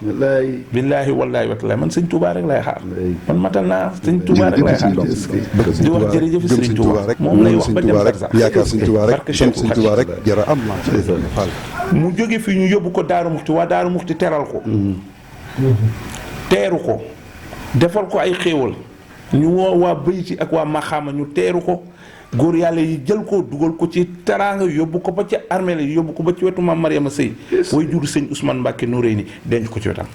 [SPEAKER 3] billaahi wallaahi wa taala man Serigne Touba rek laay xaar man matal naa Serigne Touba rek laay xaar di wax jërëjëf Serigne Touba moom lay wax ba dem ba sax
[SPEAKER 4] yaakaar Serigne Touba rek Serigne Touba rek jara am
[SPEAKER 3] mu jóge fi ñu yóbbu ko Daaru Muxti waa Daaru Muxti teral ko teeru ko defal ko ay xéewal ñu woo waa Bayti ak waa Maxaama ñu teeru ko góor yàlla yi jël ko dugal ko ci teraanga yóbbu ko ba ci armée la yóbbu ko ba ci wetu maam Mariama Sëy way jur sëñ Ousmane Mbacke Noreyni denc ko ci wetam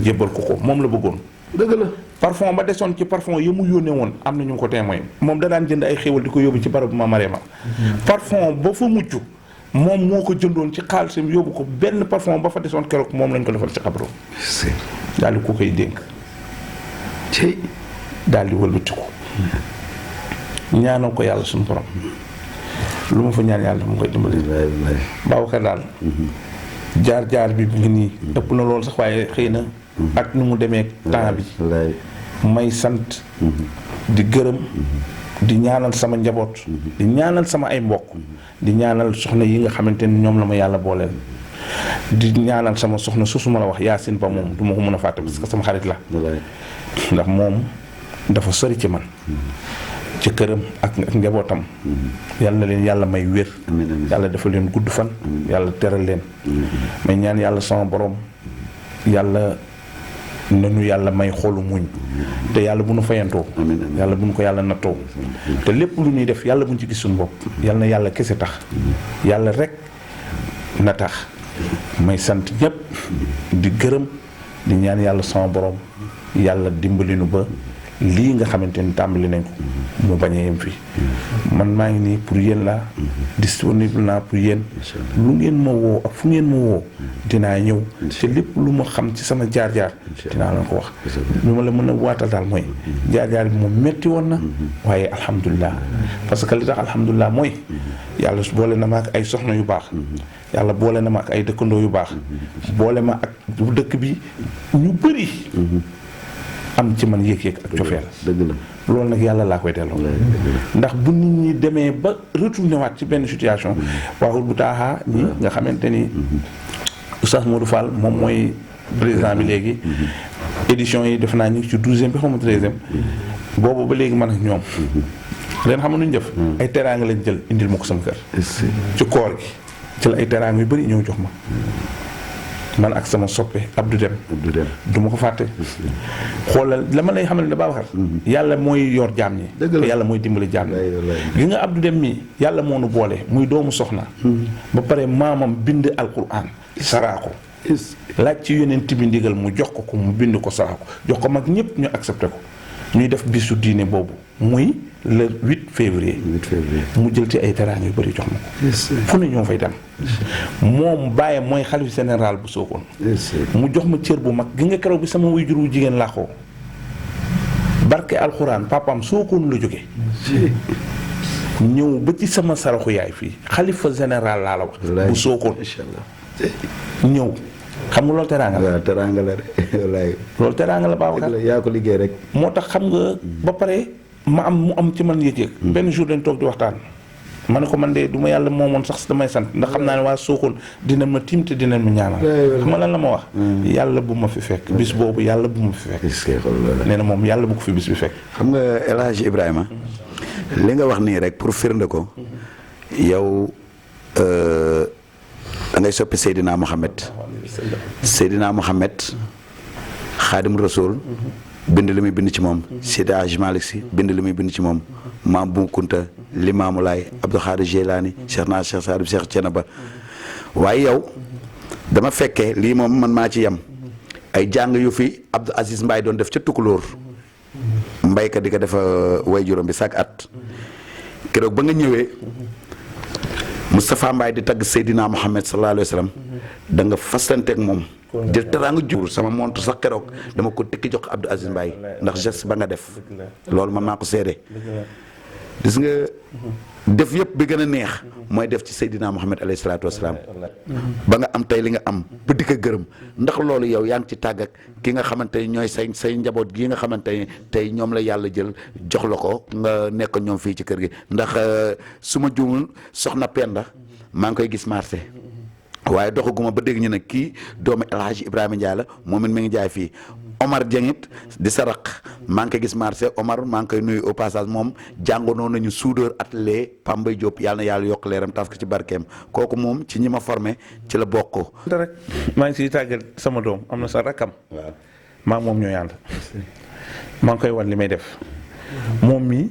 [SPEAKER 3] jébbal ko moom la bëggoon
[SPEAKER 2] dëgg la
[SPEAKER 3] parfum ba desoon ci parfum yi mu yónnee woon am na ñu ko témoin moom da daan jënd ay xéewal di ko yóbbu ci barabu maam Mariama parfum ba fa mucc moom moo ko jëndoon ci xaalisam yóbbu ko benn parfum ba fa desoon keroog moom lañ ko defal ci xabro daal di ko koy dénk daal di wëlbati ko ñaanal ko yàlla suñu borom lu ma fa ñaan yàlla mu koy dimbali. Babacar daal. jaar bi mu ngi nii. ëpp na loolu sax waaye xëy na. ak nu mu demee temps bi. may sant. di gërëm. di ñaanal sama njaboot. di ñaanal sama ay mbokk. di ñaanal soxna yi nga xamante ni ñoom la ma yàlla booleel. di ñaanal sama soxna su ma la wax Yacine Ba moom du ma ko mën a fàtte parce que sama xarit la. ndax moom dafa sori ci man. ci këram ak njabootam. yàlla na leen yàlla may wér. yàlla dafa leen gudd fan. yàlla teral leen. may ñaan yàlla sama borom. yàlla nanu yàlla may xolu muñ. te yàlla bu nu fayantoo. yàlla bu nu ko yàlla nattoo. te lépp lu ñuy def yàlla bu ñu ci gis suñu bopp. yàlla na yàlla kese tax. yàlla rek na tax. may sant ñëpp. di gërëm. di ñaan yàlla sama borom. yàlla dimbali nu ba lii nga xamante ni tàmbali nañ ko. mu bañ a yem fii. man maa ngi nii pour yéen laa. disponible naa pour yéen. lu ngeen ma woo ak fu ngeen ma woo. dinaa ñëw. te lépp lu ma xam ci sama jaar-jaar. dinaa leen ko wax. lu ma la mën a waatal daal mooy. jaar-jaar bi moom metti woon na. waaye alhamdulilah. parce que li tax alhamdulilah mooy. yàlla boole na ma ak ay soxna yu baax. yàlla boole na ma ak ay dëkkandoo yu baax. boole ma ak dëkk bi ñu bëri. am ci man yëg-yëg ak cofeel. dëgg la loolu nag yàlla laa koy delloo. ndax bu nit ñi demee ba retourné waat ci benn situation. waxul bu taaxaa ñi nga xamante ni Oustaz Modou Fall moom mooy président bi léegi. édition yi def naa ñu ngi ci 12e bi xaw ma 13e. boobu ba léegi man ak ñoom. leen xam nuñ def. ay teraanga lañ jël indil ma ko sama kër. ci koor gi jël ay teraanga yu bëri ñëw jox ma. man ak sama soppe Abdou Dem du ma ko fàtte. xoolal la ma lay xamal ne Babacar. yàlla mooy yor jaam ñi. te yàlla mooy dimbali jaam ñi. gi nga Abdou Dem mii yàlla moo nu boole muy doomu soxna. ba pare maamam bind alquran saraa ko. laaj ci yonent bi ndigal mu jox ko mu bind ko saraa ko jox ko mag ñëpp ñu accepté ko. ñuy def bisu diine boobu muy le 8 février. mu jël ci ay teraanga yu bëri jox ma ko. fu ne ñoo fay dem. moom bàyyam mooy xalif général bu Sokone. mu jox ma cër bu mag gi nga keroog bi sama waajur wu jigéen laaxoo barke alxuraan papaam Sokone la jóge ñëw ba ci sama saraxu yaay fii xalifa général laa la wax. bu Sokone ñëw. xam nga loolu teraanga la. waaw teraanga la de wallaay. loolu teraanga la Babacar. yaa ko liggéey rek. moo tax xam nga ba pare mu am ci man yëg-yëg. benn jour dañ toog di waxtaan. ma ne ko man de du ma yàlla moomoon sax damay sant ndax xam naa ne waa Sokone dina ma tiim te dina ma ñaanal. xam nga lan la ma wax. yàlla bu ma fi fekk. bis boobu yàlla bu ma fi fekk. nee na moom yàlla bu ko fi bis bi fekk.
[SPEAKER 2] xam nga El Hadj Ibrahima. li nga wax nii rek pour firnde ko. yow da ngay soppi Seydina Mohamed. Seydina Mohamed Xaadim Rasoul bind li muy bind ci moom. Seydi Hadji Malick Sy bind li muy bind ci moom. Maam Bu Kunta Limaamu Laay Abdou Khadir Jeylaani Cheikh naa Cheikh Saadu Cheikh Thiénaba waaye yow dama fekkee lii moom man maa ci yem ay jàng yu fi Abdou Aziz Mbaye doon def ca Tukulóor mbaykat di ko defa way juróom bi chaque at keroog ba nga ñëwee Moustapha Mbaye di tagg Seydina Mohamed sallallahu alayhi wa sallam da nga fasanteeg moom jël teraanga jur sama montre sax keroog dama ko tikki jox Abdou Aziz Mbaye ndax geste ba nga def loolu man maa ko seede gis nga def yëpp bi gën a neex mooy def ci Seydina Mohamed alayhi salaatu wasalaam ba nga am tey li nga am ba di ko gërëm ndax loolu yow yaa ngi ci tàgg ak ki nga xamante ni ñooy say njaboot gii nga xamante ni tey ñoom la yàlla jël jox la ko nga nekk ñoom fii ci kër gi ndax su ma juumul soxna Penda maa ngi koy gis marché waaye doxaguma ba dégg ñu ne kii doomu El Hadj Ibrahima Ndiaye la moom it mi ngi jaay fii Omar Dieng it di saraq maa ngi koy gis marché Omar maa ngi koy nuyu au passage moom jàngoonoo nañu soudeur atelier Pambay Diop yàlla na yàlla yokk leeram taf ko ci barkeem kooku moom ci ñi ma formé ci la bokk.
[SPEAKER 3] rek maa ngi siy tàggat sama doom am na sa rakkam. waaw maa moom ñooy ànd. maa ngi koy wan li may def. moom mi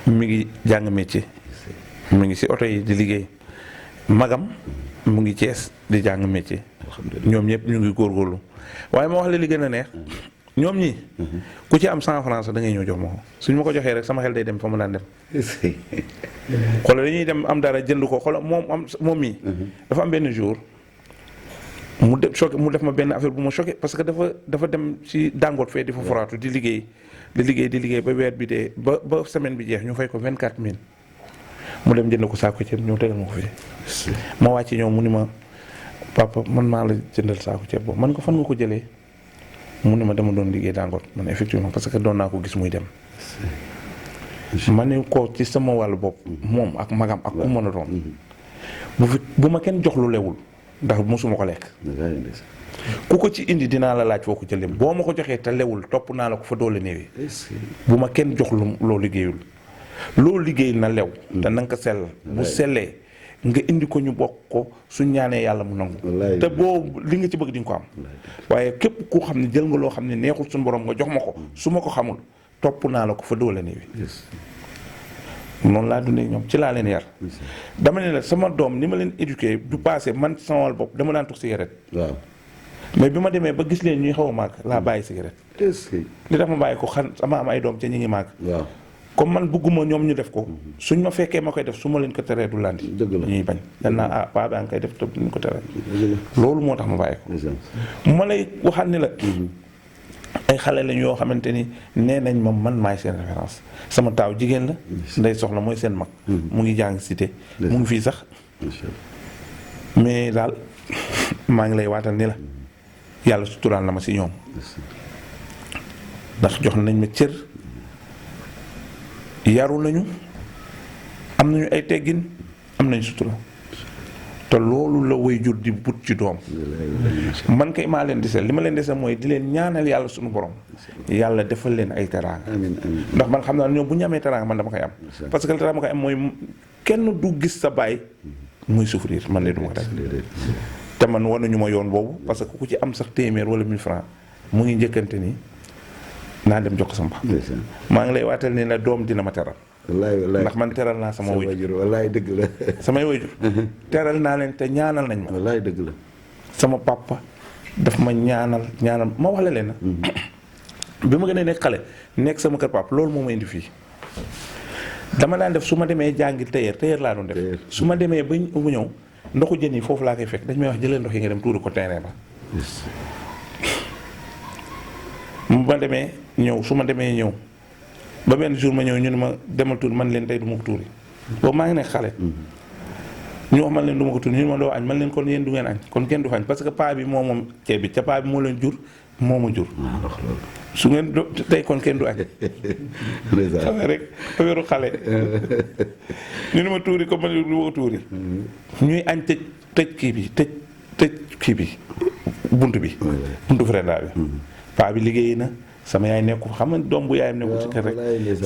[SPEAKER 3] ngi jàng métier. mi ngi si oto yi di liggéey. magam mu ngi Cees di jàng métier. ñoom ñëpp ñu ngi góorgóorlu waaye ma wax la li gën a neex ñoom ñi ku ci am 100 francs da ngay ñëw jox ma ko suñ ma ko joxee rek sama xel day dem fa mu daan dem. xoolal dañuy dem am dara jënd ko xoolal moom mii. dafa am benn jour mu def ma benn affaire bu ma choqué parce que dafa dem ci Dangote fee di fa foraatu di liggéey ba weer bi dee ba semaine bi jeex ñu fay ko 24000 mu dem jënd ko saako ceeb ñëw tegal ma ko fii ma wàcc ñëw mu ni ma papa man maa la jëndal saako ceeb boobu man ko fan nga ko jëlee mu ni ma dama doon liggéey Dangote man effectivement parce que doon naa ko gis muy dem ma ne ko ci sama wàllu bopp moom ak magam ak ku mën a doon bu ma kenn jox lu lewul ndax mosuma ko lekk ku ko ci indi dinaa la laaj foo ko jëlee boo ma ko joxee te lewul topp naa la ko fa doole néewee bu ma kenn jox lu loo liggéeyul loo liggéey na lew te na nga ko sell bu sellee nga indi ko ñu bokk ko su ñaanee yàlla mu nangu te boo li nga ci bëgg di nga ko am waaye képp ku xam ne jël nga loo xam ne neexul suñu borom nga jox ma ko su ma ko xamul topp naa la ko fa doole néewee noonu laa dundee ñoom ci laa leen yar dama ne la sama doom ni ma leen éduqué du passé man sama wàll bopp dama daan tux cigarette
[SPEAKER 2] waaw
[SPEAKER 3] mais bi ma demee ba gis leen ñuy xaw a màgg laa bàyyi cigarette li tax ma bàyyi ko sama am ay doom ca ñi ngi màgg
[SPEAKER 2] waaw
[SPEAKER 3] comme man bëgguma ñoom ñu def ko suñ ma fekkee ma koy def su ma leen ko teree du landi ñuy bañ dan naa paa baa nga koy def te ñu ko teree loolu moo tax ma bàyyi ko ma lay waxaat ni la ay xale lañ yoo xamante ni nee nañ ma man maay seen référence sama taaw jigéen la nday soxla mooy seen mag mu ngi jàng cité mu ngi fii sax mais daal maa ngi lay waatal ni la yàlla suturaal na ma si ñoom ndax jox nañ ma cër yaru nañu am nañu ay teggin am nañu sutura te loolu la way jur di but ci doom man kay maa leen desel li ma leen desel mooy di leen ñaanal yàlla suñu borom yàlla defal leen ay teraanga ndax man xam naa ñoom bu ñu amee teraanga man dama koy am parce que li tax ma koy am mooy kenn du gis sa baay muy souffrir man de du ma ko def te man wanuñu ma yoon boobu parce que ku ci am sax téeméer wala 1000 francs mu ngi njëkkante ni naa dem jox ko sama papa maa ngi lay waatal ni la doom dina ma teral
[SPEAKER 2] wallaay
[SPEAKER 3] ndax man teral naa sama wayjur
[SPEAKER 2] wallaay dëgg la
[SPEAKER 3] samay wayjur teral naa leen te ñaanal nañ ma
[SPEAKER 2] wallaay dëgg la
[SPEAKER 3] sama papa daf ma ñaanal ma wax la leen na bi ma gën a nekk xale nekk sama kër papa loolu moo ma indi fii dama daan def su ma demee jàngi tailleur laa doon def su ma demee ba ñëw ndoxu jën yi foofu laa koy fekk dañ may wax jëlee ndox yi nga dem tuuri ko terrain ba ma demee ñëw su ma demee ñëw ba benn jour ma ñëw ñu ne ma demal tuuri man leen tey du ma ko tuuri boobu maa ngi nekk xale ñu wax man leen du ma ko tuuri ñu ne ma doo añ man leen kon yéen du ngeen añ kon kenn du fa añ parce que paa bi moo moom ceeb bi ca paa bi moo leen jur moo ma jur su ngeen tey kon kenn du añ xale rek affaire xale ñu ne ma tuuri ko man du ma ko tuuri ñuy añ tëj kii bi tëj kii bi buntu frenda bi paa bi liggéey na sama yaay nekku xam nga doom bu yaayam nekkul ci kër rek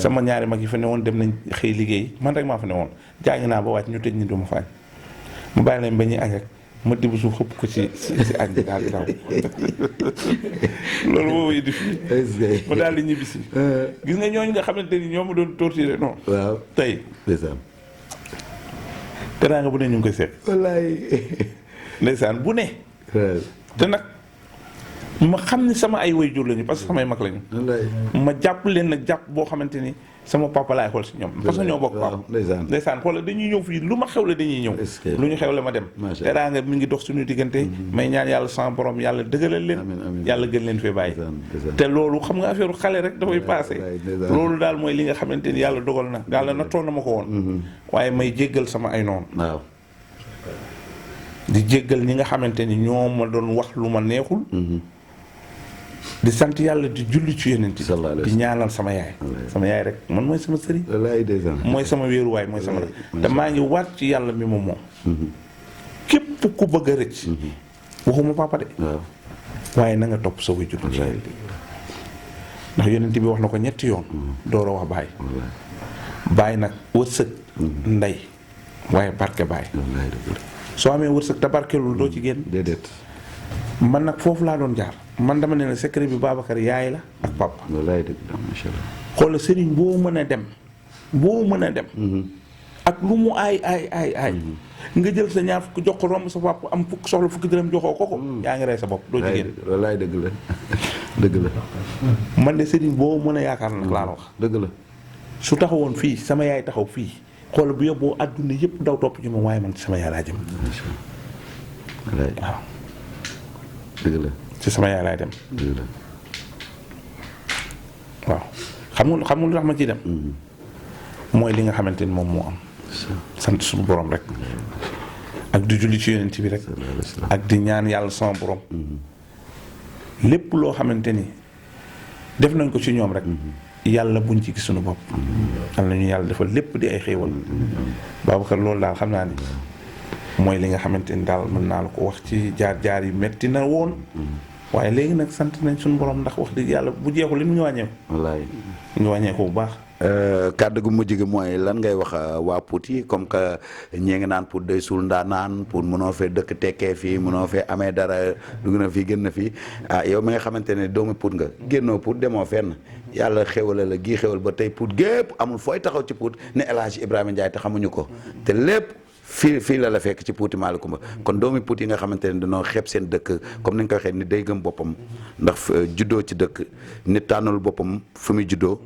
[SPEAKER 3] sama ñaari mag yi fa ne woon dem nañ xëy liggéey man rek maa fa ne woon jàng naa ba wàcc ñu tëj ni du ma fa añ mu bàyyi leen ba ñuy añ rek ma dibb suuf xëpp ko ci añ bi daal di daw loolu moo indi fii ma daal di ñibbisi gis nga ñooñu nga xamante ni ñoo ma doon torturer non
[SPEAKER 2] waaw
[SPEAKER 3] tey teraanga bu ne ñu ngi koy seet
[SPEAKER 2] wallaay
[SPEAKER 3] ndeysaan bu ne te nag ma xam ni sama ay waajur lañu parce que samay mag lañu ma jàpp leen nag jàpp boo xamante ni sama papa laay xool si ñoom parce que ñoo bokk papa ndeysaan xoolal dañuy ñëw fii lu ma xewle dañuy ñëw lu ñu xewle ma dem teraanga mi ngi dox suñu diggante may ñaan yàlla sama borom yàlla dëggalal leen yàlla gën leen fee bàyyi te loolu xam nga affaire xale rek dafay passé loolu daal mooy li nga xamante ni yàlla dogal na yàlla nattoon na ma ko woon waaye may jéggal sama ay noonu
[SPEAKER 2] waaw
[SPEAKER 3] di jéggal ñi nga xamante ni ñoo ma doon wax lu ma neexul di sant yàlla di julli ci yeneen di ñaanal sama yaay rek man mooy sama sëriñ mooy sama wéeruwaay mooy sama te maa ngi waat ci yàlla mi ma moom képp ku bëgg a rëcc waxuma papa de waaye na nga topp sa wajur ndax yonent bi wax na ko ñetti yoon door a wax baay nag wërsëg ndey waaye barke baay soo amee wërsëg te barkelul doo ci génn
[SPEAKER 2] déedéet
[SPEAKER 3] man nag foofu laa doon jaar man dama ne la secret bi Babacar yaay la ak papa
[SPEAKER 2] wallaay dëgg la macha Allah
[SPEAKER 3] xoolal sëriñ boo mën a dem ak lu mu aay nga jël sa ñaar fukk jox ko romb sa papa am fukk soxla fukki dërëm joxoo ko yaa ngi rey sa bopp doo jigéen
[SPEAKER 2] wallaay dëgg la
[SPEAKER 3] man de sëriñ boo mën a yaakaar nag laa la wax
[SPEAKER 2] dëgg la
[SPEAKER 3] su taxawoon fii sama yaay taxaw fii xoolal bu yóbboo àdduna yëpp daw topp ci moom waaye man sama yaay laa jëm waaw
[SPEAKER 2] dëgg la
[SPEAKER 3] ci sama yaay laay dem
[SPEAKER 2] dëgg la
[SPEAKER 3] waaw xam nga lu tax ma ciy dem mooy li nga xamante ni moom moo am sant suñu borom rek ak di julli ci yonent bi rek ak di ñaan yàlla sama borom lépp loo xamante ni def nañ ko ci ñoom rek yàlla buñ ci gis suñu bopp am nañu yàlla defal lépp di ay xéewal Babacar loolu daal xam naa ni mooy li nga xamante ni daal mën naa la ko wax ci jaar-jaar yi metti na woon waaye léegi nag sant nañ suñu borom ndax wax dëgg yàlla bu jeexul li mu ngi wàññeeku
[SPEAKER 2] wallaay
[SPEAKER 3] ñu wàññeeku bu baax
[SPEAKER 2] kàddu gu mujj gi mooy lan ngay wax waa Pout yi comme que ñii ngi naan Pout day suul ndaanaan Pout mënoo fee dëkk tekkee fii mënoo fee amee dara dugg na fii gën na fii yow mi nga xamante ne doomu Pout nga génnoo Pout demoo fenn yàlla xéwale la gii xéwal ba tey Pout gépp amul fooy taxaw ci Pout ne El Hadj Ibrahima Ndiaye te xamuñu ko te lépp fii la fekk ci Pouti Malicoumba kon doomi Pout yi nga xamante ne dañoo xeeb seen dëkk comme ni nga ko waxee nit day gëm boppam ndax juddoo ci dëkk nit tànnal boppam fu muy juddoo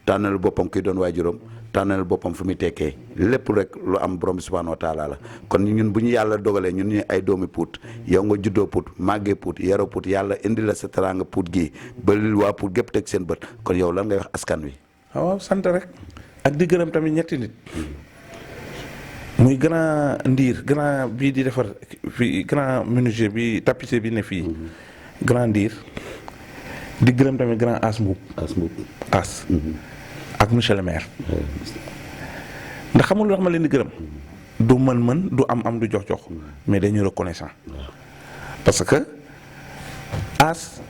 [SPEAKER 2] tànnal boppam kuy doon waajuram tànnal boppam fu muy tekkee lépp rek lu am borom bi subhanahu wa taala la kon ñun bu ñu yàlla dogalee ñun ñu ay doomi Pout yow nga juddoo Pout màggee Pout yaroo Pout yàlla indi la sa teraanga Pout gii ba waa Pout gépp teg seen bët kon yow lan ngay wax askan wi.
[SPEAKER 3] waaw sant rek ak di gërëm tamit ñetti nit muy grand ndiir grand bii di defar fii grand menuisier bi tapissier bi ne fii grand ndiir di gërëm tamit grand as mbuub as ak monsieur le maire ndax xamul lu tax ma leen di gërëm du mën-mën du am du jox mais dañu reconnaissant parce que as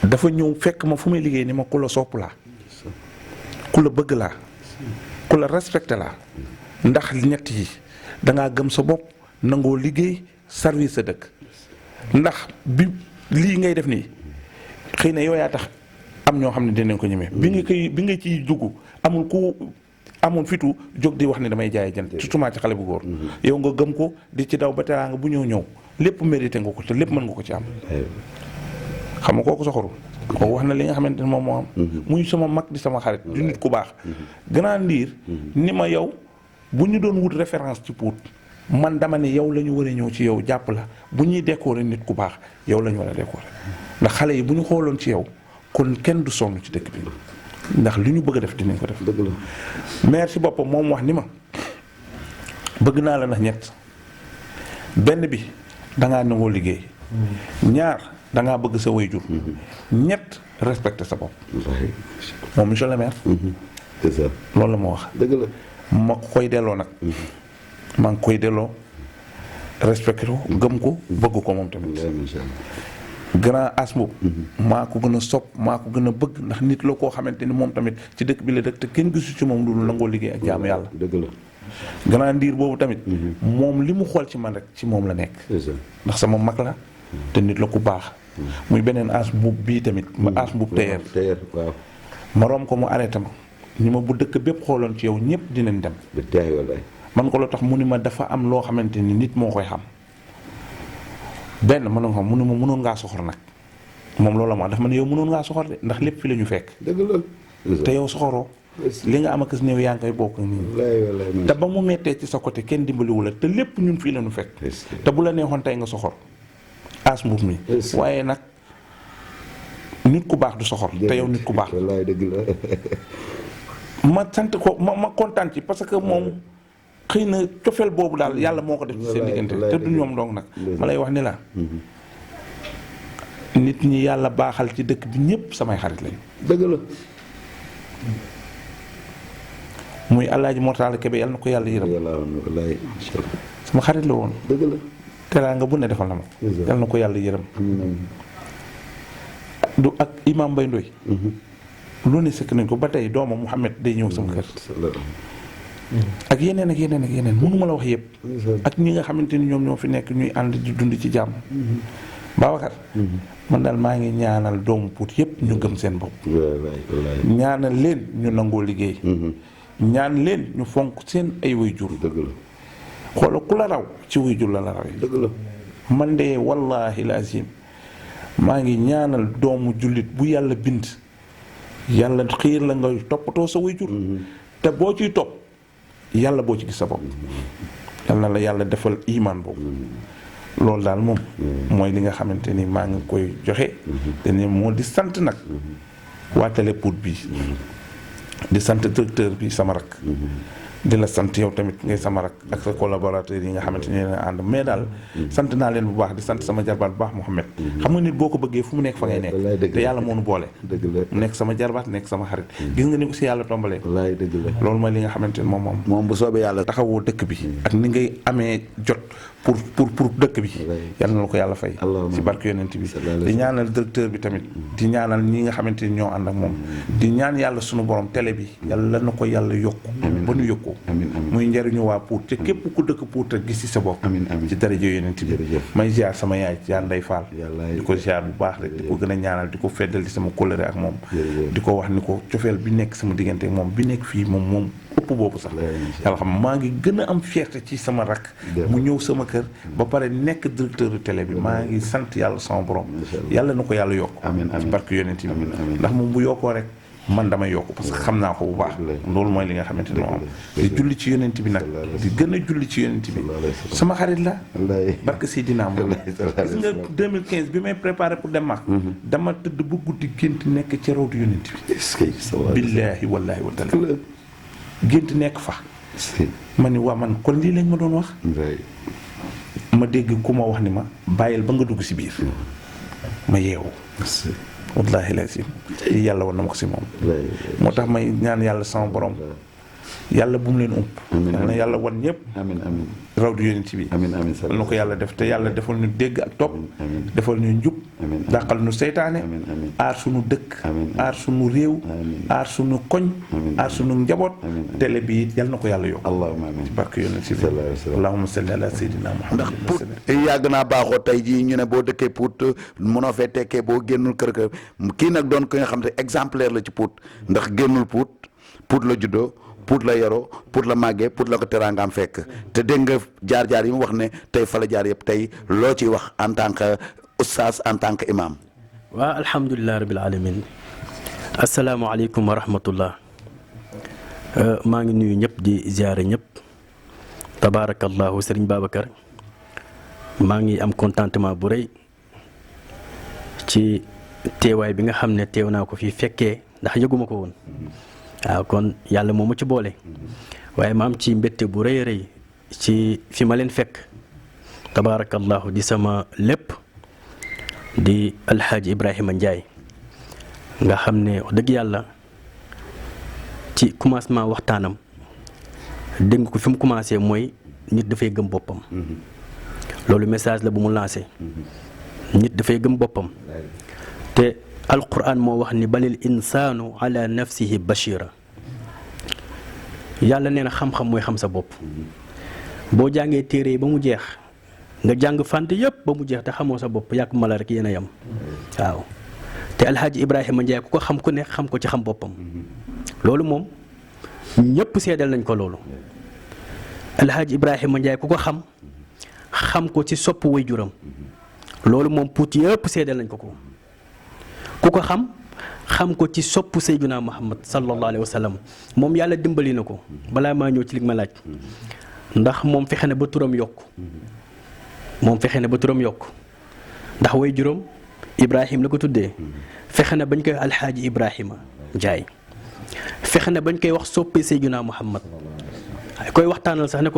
[SPEAKER 3] dafa ñëw fekk ma fu may liggéey ni ma ku la sopp laa ku la bëgg laa ku la respecté laa ndax ñett yi dangaa gëm sa bopp nangoo liggéey service sa dëkk ndax bi lii ngay def nii xëy na yow yaa tax am ñoo xam ne dinañ ko ñemee bi nga ciy dugg amul fitu jóg di wax ne damay jaay jant surtout ci xale bu góor yow nga gëm ko di ci daw ba teraanga bu ñëw lépp mérité nga ko te lépp mën nga ko ci am xam nga kooku soxoru kooku wax na li nga xamante ne moom moo am muy sama mag di sama xarit di nit ku baax grand ndiir ni ma yow bu ñu doon wut référence ci Pout man dama ne yow la ñu war a ñëw ci yow jàpp la bu ñuy décorer nit ku baax yow la ñu war a décorer ndax xale yi bu ñu xooloon ci yow kon kenn du sonn ci dëkk bi ndax li ñu bëgg a def dinañ ko def. dëgg la maire ci boppam moom wax ni ma bëgg naa la ndax ñett benn bi dangaa nangoo liggéey ñaar dangaa bëgg sa waajur ñett respecté sa bopp moom monsieur le maire
[SPEAKER 2] c'est ça
[SPEAKER 3] loolu la ma wax
[SPEAKER 2] dëgg la
[SPEAKER 3] ma koy delloo nag maa ngi koy delloo respecté ko gëm ko bëgg ko moom tamit grand asmo maa ko gën a sopp maa ko gën a bëgg ndax nit la koo xamante ni moom tamit ci dëkk bi la dëkk te kenn gisu ci moom lu nangoo liggéey ak jaamu yàlla
[SPEAKER 2] dëgg la
[SPEAKER 3] grand ndiir boobu tamit moom li mu xool ci man rek ci moom la nekk ndax sama mag la te nit la ku baax muy beneen as mbuub bii tamit ma as mbuub teyeer
[SPEAKER 2] waaw
[SPEAKER 3] ma rom ko mu arrêté ma ni ma bu dëkk bépp xooloon ci yow ñëpp dinañ dem man ko la tax mu ni ma dafa am loo xamante ni nit moo koy xam benn mën nga xam mu ne ma mënoon ngaa soxor nag moom loolu la ma dafa ma ne yow mënoon ngaa soxor de ndax lépp fi la ñu fekk
[SPEAKER 2] dëgg la
[SPEAKER 3] te yow soxoroo li nga am ak néew yaa ngi koy bokk nii te ba mu mettee ci sa côté kenn dimbaliwu la te lépp ñun fii la ñu fekk te bu la neexoon tey nga soxor as mbuub mi waaye nag nit ku baax du soxor te yow nit ku baax
[SPEAKER 2] wallaay dëgg la
[SPEAKER 3] ma sant ko ma kontaan ci parce que moom xëy na cofeel boobu daal yàlla moo ko def ci seen diggante te du ñoom dong nag ma lay wax ni la nit ñi yàlla baaxal ci dëkk bi ñëpp samay xarit lañu
[SPEAKER 2] dëgg la
[SPEAKER 3] muy Alaaji Mortala Kebe yàlla na ko yàlla yërëm sama xarit la woon
[SPEAKER 2] dëgg la
[SPEAKER 3] teraanga bu ne defal na ma yàlla na ko yàlla yërëm du ak imam Mbay Ndoy lu ne sëkk nañ ko ba tey doomam Mouhamed day ñëw sama kër ak yeneen mënuma la wax yëpp ak ñi nga xamante ni ñoom ñoo fi nekk ñuy ànd di dund ci jàmm Babacar man daal maa ngi ñaanal doomu Pout yëpp ñu gëm seen bopp ñaanal leen ñu nangoo liggéey ñaan leen ñu fonk seen ay waajur
[SPEAKER 2] dëgg la
[SPEAKER 3] xoola ku la raw ci waajur la rawee
[SPEAKER 2] dëgg la
[SPEAKER 3] man de wallahi lazim maa ngi ñaanal doomu jullit bu yàlla bind yàlla xiir la nga toppatoo sa waajur te boo ciy topp yàlla boo ci gis sa bopp yàlla la yàlla defal iman boobu loolu daal moom mooy li nga xamante ni maa ngi koy joxe te ne moo di sant nag waa Télé Pout bi di sant directeur bi sama rak di la sant yow tamit ngay sama rak ak sa collaborateurs yi nga xamante ne ànd mais daal sant naa leen bu baax di sant sama jarbaat bu baax Mouhamed xam nga nit boo ko bëggee fu mu nekk fa ngay nekk te yàlla moo nu boole mu nekk sama jarbaat nekk sama xarit gis nga ni ko si yàlla tombalee loolu mooy li nga xamante ne moom bu soobee yàlla taxawoo dëkk bi ak ni ngay amee jot pour dëkk bi yàlla na la ko yàlla fay si barke yonent bi di ñaanal directeur bi tamit di ñaanal ñi nga xamante ni ñoo ànd ak moom di ñaan yàlla sunu borom télé bi yàlla na ko yàlla yokku ba nu yokku muy njëriñu waa Pout te képp ku dëkk Pout te gis ci sa bopp ci daraja yonent bi may ziar sama yaay ziar Ndey Fall di ko ziar bu baax rek di ko gën a ñaanal di ko feddal di sama kóllëre ak moom di ko wax ni ko cofeel bi nekk sama diggante ak moom bi nekk fii moom ëpp boobu sax yàlla xam maa ngi gën a am fierté ci sama rak mu ñëw sama kër ba pare nekk directeur de télé bi maa ngi sant yàlla sama borom yàlla na ko yàlla yokk ci barke yonent bi ndax moom bu yokkoo rek man damay yokk parce que xam naa ko bu baax loolu mooy li nga xamante ne moom di julli ci yonent bi nag di gën a julli ci yonent bi sama xarit la barke Seydina moom gis nga 2015 bi may préparé pour dem Makka dama tëdd bu guddi gént nekk ci rawdu yonent bi billaahi wallaahi wa taala gént nekk fa ma ni waa man kon lii lañ ma doon wax ma dégg ku ma wax ni ma bàyyil ba nga dugg si biir ma yeewu wallaahi lazim yàlla war na ma ko si moom moo tax may ñaan yàlla sama borom yàlla bu mu leen ump na yàlla wan ñëpp raw du yonent bi yal na ko yàlla def te yàlla defal ñu dégg ak topp defal ñu njub dàqal ñu seytaane aar suñu dëkk aar suñu réew aar suñu koñ aar suñu njaboot télé bi yal na ko yàlla yokk ci barke yonent bi allahumma salli ala sayyidina Muhammad
[SPEAKER 2] ndax Pout yàgg naa baaxoo tey jii ñu ne boo dëkkee Pout mënoo fee tekkee boo génnul kër kii nag doon ko nga xam ne exemplaire la ci Pout ndax génnul Pout la juddoo Pout la yaroo Pout la màggee Pout la ko teraangaam fekk te dégg nga jaar-jaar yi mu wax ne tey fa la jaar yëpp tey loo ciy wax en tant que oustaz en tant que imam.
[SPEAKER 5] waa alhamdulilah rabil alamin asalaamaaleykum wa rahmatullah maa ngi nuyu ñëpp di ziare ñëpp tabaarakallahu Serigne Babacar maa ngi am contentement bu rëy ci teewaay bi nga xam ne teew naa ko fii fekkee ndax yëguma ko woon. waaw kon yàlla moo ma ci boole waaye ma am ci mbette bu rëy a rëy ci fi ma leen fekk tabaarakallahu di sama lépp di alxaaji Ibrahima Ndiaye nga xam ne wax dëgg yàlla ci commencement waxtaanam dégg ko fi mu commencé mooy nit dafay gëm boppam loolu message la bu mu lancé nit dafay gëm boppam te alquran moo wax ni balil insaanu ala nafsihi bashira yàlla nee na xam-xam mooy xam sa bopp boo jàngee téere yi ba mu jeex nga jàng fànn yëpp ba mu jeex te xamoo sa bopp yàgg mala rek yéen a yem waaw te alxaaji Ibrahima Ndiaye ku ko xam ku ne xam ko ci xam boppam loolu moom ñëpp seedal nañ ko loolu alxaaji Ibrahima Ndiaye ku ko xam ko ci sopp way juram loolu moom Pout yëpp seedal nañ ko ku ko xam ko ci sopp Seydina Muhammad sallallahu alayhi wa sallam moom yàlla dimbali na ko balaa maa ñëw ci li ma laaj ndax moom fexe na ba turam yokk ndax way juróom Ibrahim la ko tuddee fexe na bañ koy wax alxaaji Ibrahima Ndiaye fexe na bañ koy wax soppe Seydina Muhammad koy waxtaanal sax ne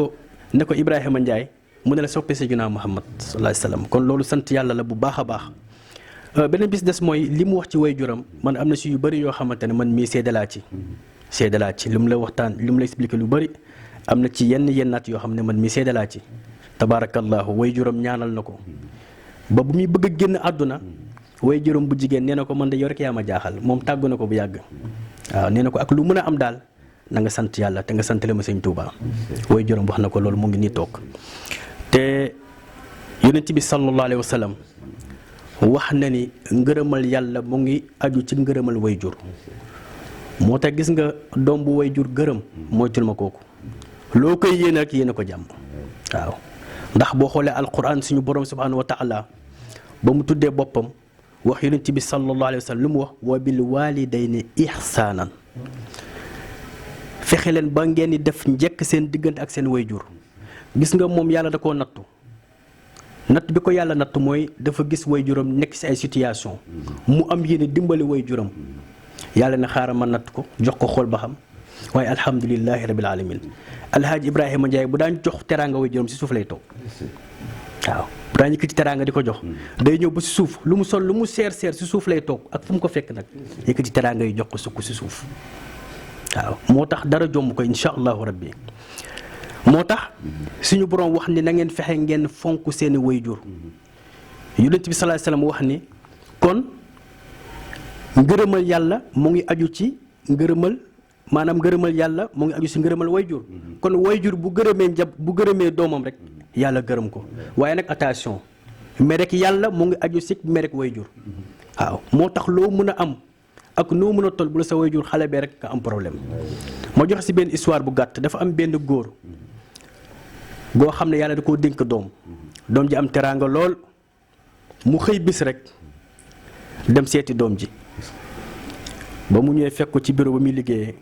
[SPEAKER 5] ko Ibrahima Ndiaye mu ne la soppe Seydina Muhammad sallallahu alayhi wa sallam kon loolu sant yàlla la bu baax a baax. beneen bis des mooy li mu wax ci way juram man am na si yu bëri yoo xamante ne man mii seedalaa ci lu mu la waxtaan lu mu la expliqué lu bëri am na ci yennaat yoo xam ne man mii seedalaa ci tabaarakallahu way juram ñaanal na ko ba bu muy bëgg a génn àdduna way juram bu jigéen nee na ko man de yow rek yaa ma jaaxal moom tàggu na ko bu yàgg waaw nee na ko ak lu mën a am daal na nga sant yàlla te nga santale ma sëñ Tuubaa way juram wax na ko loolu mu ngi nii toog te yonent bi sallallahu alayhi wa sallam wax na ni ngërëmal yàlla mu ngi aju ci ngërëmal way jur moo tax gis nga doom bu way jur gërëm moytul ma kooku loo koy yéene ak yéene ko jàmm waaw ndax boo xoolee alquran suñu borom subhanahu wa taala ba mu tuddee boppam wax yonent bi sallallahu alayhi wa sallam lu mu wax wa bil walidayni ihsaanan fexe leen ba ngeen di def njëkk seen diggante ak seen way jur gis nga moom yàlla da koo nattu natt bi ko yàlla natt mooy dafa gis way juram nekk ci ay situation mu am yéene dimbali way juram yàlla na xaaral ma natt ko jox ko xool ba xam waaye alhamdulilahi rabil alamin alhaaji Ibrahima Ndiaye bu daan jox teraanga way juróom si suuf lay toog waaw bu daan yëkkati teraanga di ko jox day ñëw ba si suuf lu mu sol lu mu seer seer si suuf lay toog ak fu mu ko fekk nag yëkkati teraanga yi jox ko sukk si suuf waaw moo tax dara jomb ko insha allahu rabbi moo tax suñu borom wax ni na ngeen fexe ngeen fonk seeni wayjur yonent bi sallallahu alayhi wasallam wax ni kon ngërëmal yàlla mu ngi aju ci ngërëmal maanaam ngërëmal yàlla mu ngi aju si ngërëmal wayjur kon wayjur bu gërëmee doomam rek yàlla gërëm ko waaye nag attention mais rek yàlla mu ngi aju si mais rek wayjur waaw moo tax loo mën a am ak noo mën a toll bu la sa wayjur xale bee rek nga am problème ma joxe si benn histoire bu gàtt dafa am benn góor goo xam ne yàlla da koo dénk doom ji am teraanga lool mu xëy bis rek dem seeti doom ji ba mu ñëwee fekk ko ci bureau ba muy liggéeyee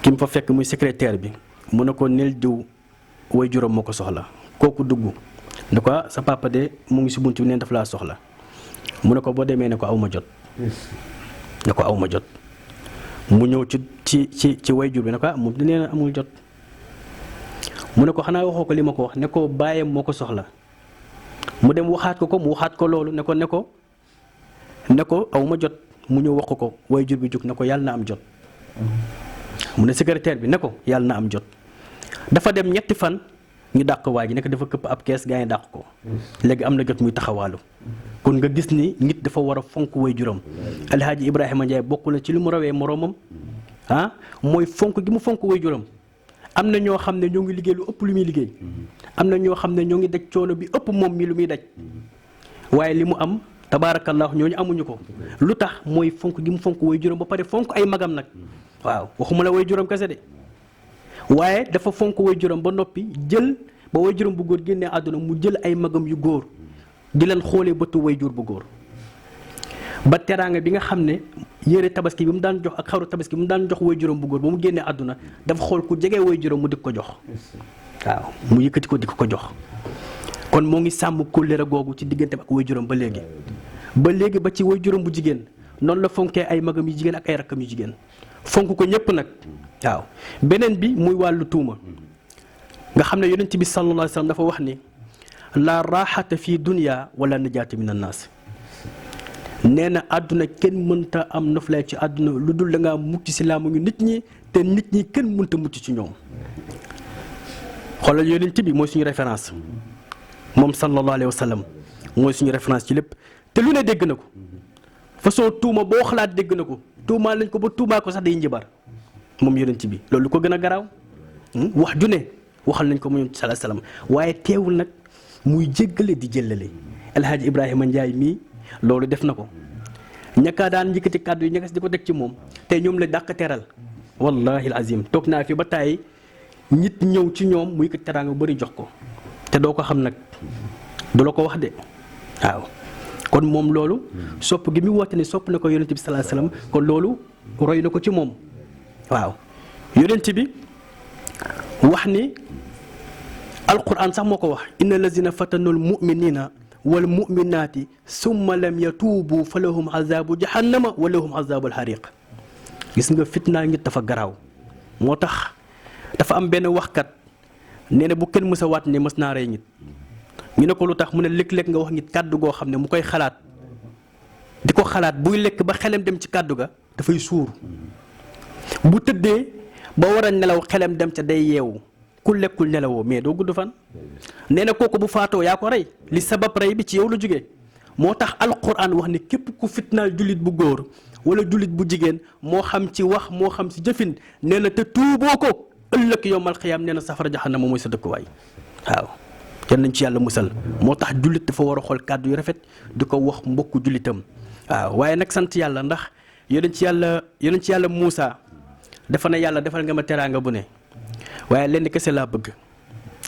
[SPEAKER 5] ki mu fa fekk muy secrétaire bi mu ne ko nel diw way juróom moo ko soxla kooku dugg ne ko sa papa de mu ngi si buntu bi neen daf laa soxla mu ne ko boo demee ne ko aw ma jot ne ko aw ma jot mu ñëw ci way jur bi ne ko moom di nee na amul jot mu ne ko xanaa waxoo ko li ma ko wax ne ko bàyyam moo ko soxla mu dem waxaat ko mu waxaat ko loolu ne ko aw ma jot mu ñëw wax ko way jur bi jug ne ko yàlla na am jot mu ne secrétaire bi ne ko yàlla na am jot dafa dem ñetti fan ñu dàq waa ji nekk dafa këpp ab kees gaa yi dàq ko léegi am na jot muy taxawaalu kon nga gis ni nit dafa war a fonk way juram alhaaji Ibrahima Ndiaye bokk na ci li mu rawee moroomam mooy fonk gi mu fonk way juram am na ñoo xam ne ñoo ngi liggéey lu ëpp lu muy liggéey am na ñoo xam ne ñoo ngi daj coono bi ëpp moom mi lu muy daj waaye li mu am tabaarakallah ñooñu amuñu ko lu tax mooy fonk gi mu fonk way juram ba pare fonk ay magam nag waaw waxuma la way juram kese de waaye dafa fonk way juram ba noppi jël ba way juram bu góor génnee àdduna mu jël ay magam yu góor di leen xoolee bëtu way jur bu góor ba teraanga bi nga xam ne yére tabaski bi mu daan jox ak xaru tabaski bi mu daan jox way juram bu góor ba mu génnee àdduna dafa xool ku jege way juram mu di ko jox waaw mu yëkkati ko di ko jox kon moo ngi sàmm kóllëre googu ci diggante ak way juram ba léegi ba ci way juram bu jigéen noonu la fonkee ay magam yu jigéen ak ay rakkam yu jigéen fonk ko ñëpp nag waaw beneen bi muy wàllu tuuma nga xam ne yonent bi sallallahu alayhi wa sallam dafa wax ni la raaxata fi dunya wala najaata min annaas nee na àdduna kenn mënta am noflaay ci àdduna lu dul da ngaa mucc si laamu ngi nit ñi te nit ñi kenn mënta mucc ci ñoom xoolal yonent bi mooy suñu référence moom sallallahu alayhi wa sallam mooy suñu référence ci lépp te lu ne dégg na ko façon tuuma boo xalaat dégg na ko tuumaa lañ ko ba tuumaa ko sax day njibar moom yonent bi loolu ko gën a garaaw wax ju ne waxal nañ ko mu sallallahu alayhi wa sallam waaye teewul nag muy jéggale di jëllale El Hadj Ibrahima Ndiaye mii loolu def na ko ñaka daan njëkkati kàddu yi ñakas di ko teg ci moom te ñoom la dàq teral wallahi alazim toog naa fi ba tàyyi nit ñëw ci ñoom muy ko teraanga bëri jox ko te doo ko xam nag du la ko wax de waaw kon moom loolu sopp gi mu woote ne sopp na ko yonent bi sallallahu alayhi wasallam kon loolu roy na ko ci moom waaw yonent bi wax ni alquran sax moo ko wax inna lazina fatanul muminina wal muminaati summa lam yatuubu fa lahum azabu jahannama wa lahum azabul hariq gis nga fitnaa ngi dafa garaaw moo tax dafa am benn waxkat nee na bu kenn mës a waat ne mës naa rey nit ñu ne ko lu tax mu ne léeg-léeg nga wax nit kàddu goo xam ne mu koy xalaat di ko xalaat buy lekk ba xelam dem ci kàddu ga dafay suur bu tëddee ba war a nelaw xelam dem ca day yeewu ku lekkul nelawoo mais doo gudd fan nee na kooku bu faatoo yaa ko rey li sabab rey bi ci yow la jógee moo tax alquran wax ne képp ku fitnaal jullit bu góor wala jullit bu jigéen moo xam ci wax moo xam ci jëfin nee na te tuuboo ko ëllëg yowmal xiyaam nee na safara jahannama mooy sa dëkkuwaay waaw yal nañ ci yàlla musal moo tax jullit dafa war a xool kàddu yu rafet di ko wax mbokku jullitam waaw waaye nag sant yàlla ndax yonent ci yàlla Muusa dafa na yàlla defal nga ma teraanga bu ne waaye lenn kese laa bëgg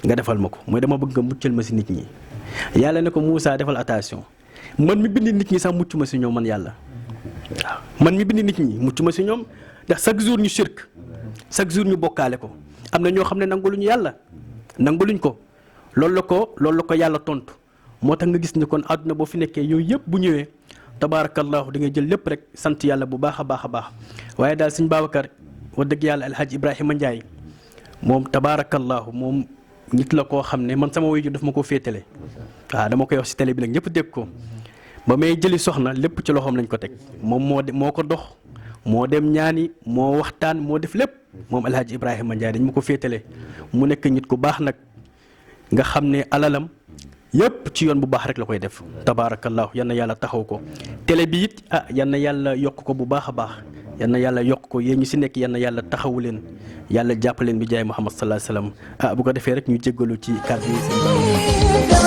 [SPEAKER 5] nga defal ma ko mooy dama bëgg nga muccal ma si nit ñi yàlla ne ko Muusa defal attention man mi bind nit ñi sax mucc ma si ñoom man yàlla waaw man mi bind nit ñi mucc ma si ñoom ndax chaque jour ñu shirk chaque jour ñu bokkaale ko am na ñoo xam ne nanguluñu yàlla nanguluñ ko loolu la ko yàlla tontu moo tax nga gis ni kon àdduna boo fi nekkee yooyu yëpp bu ñëwee tabaarakallahu di nga jël lépp rek sant yàlla bu baax a baax a baax waaye daal Sëñ Babacar wax dëgg yàlla alxaaji Ibrahima Ndiaye moom tabaarakallaahu moom nit la koo xam ne man sama waajur daf ma ko féetale waaw dama koy wax si télé bi nag ñëpp dégg ko ba may jëli soxna lépp ci loxoom lañ ko teg moom moo ko dox moo dem ñaani moo waxtaan moo def lépp moom alxaaji Ibrahima Ndiaye dañ ma ko féetale mu nekk nit ku baax nag nga xam ne alalam yëpp ci yoon bu baax rek la koy def tabaarakallaahu yal na yàlla taxaw ko télé bi it yal na yàlla yokk ko bu baax a baax yal na yàlla yokk ko yéen ñi si nekk yal na yàlla taxawu leen yàlla jàppaleen bi jaay Muhammad sallallahu alayhi wa sallam bu ko defee rek ñu jéggalu ci kàddu yi seen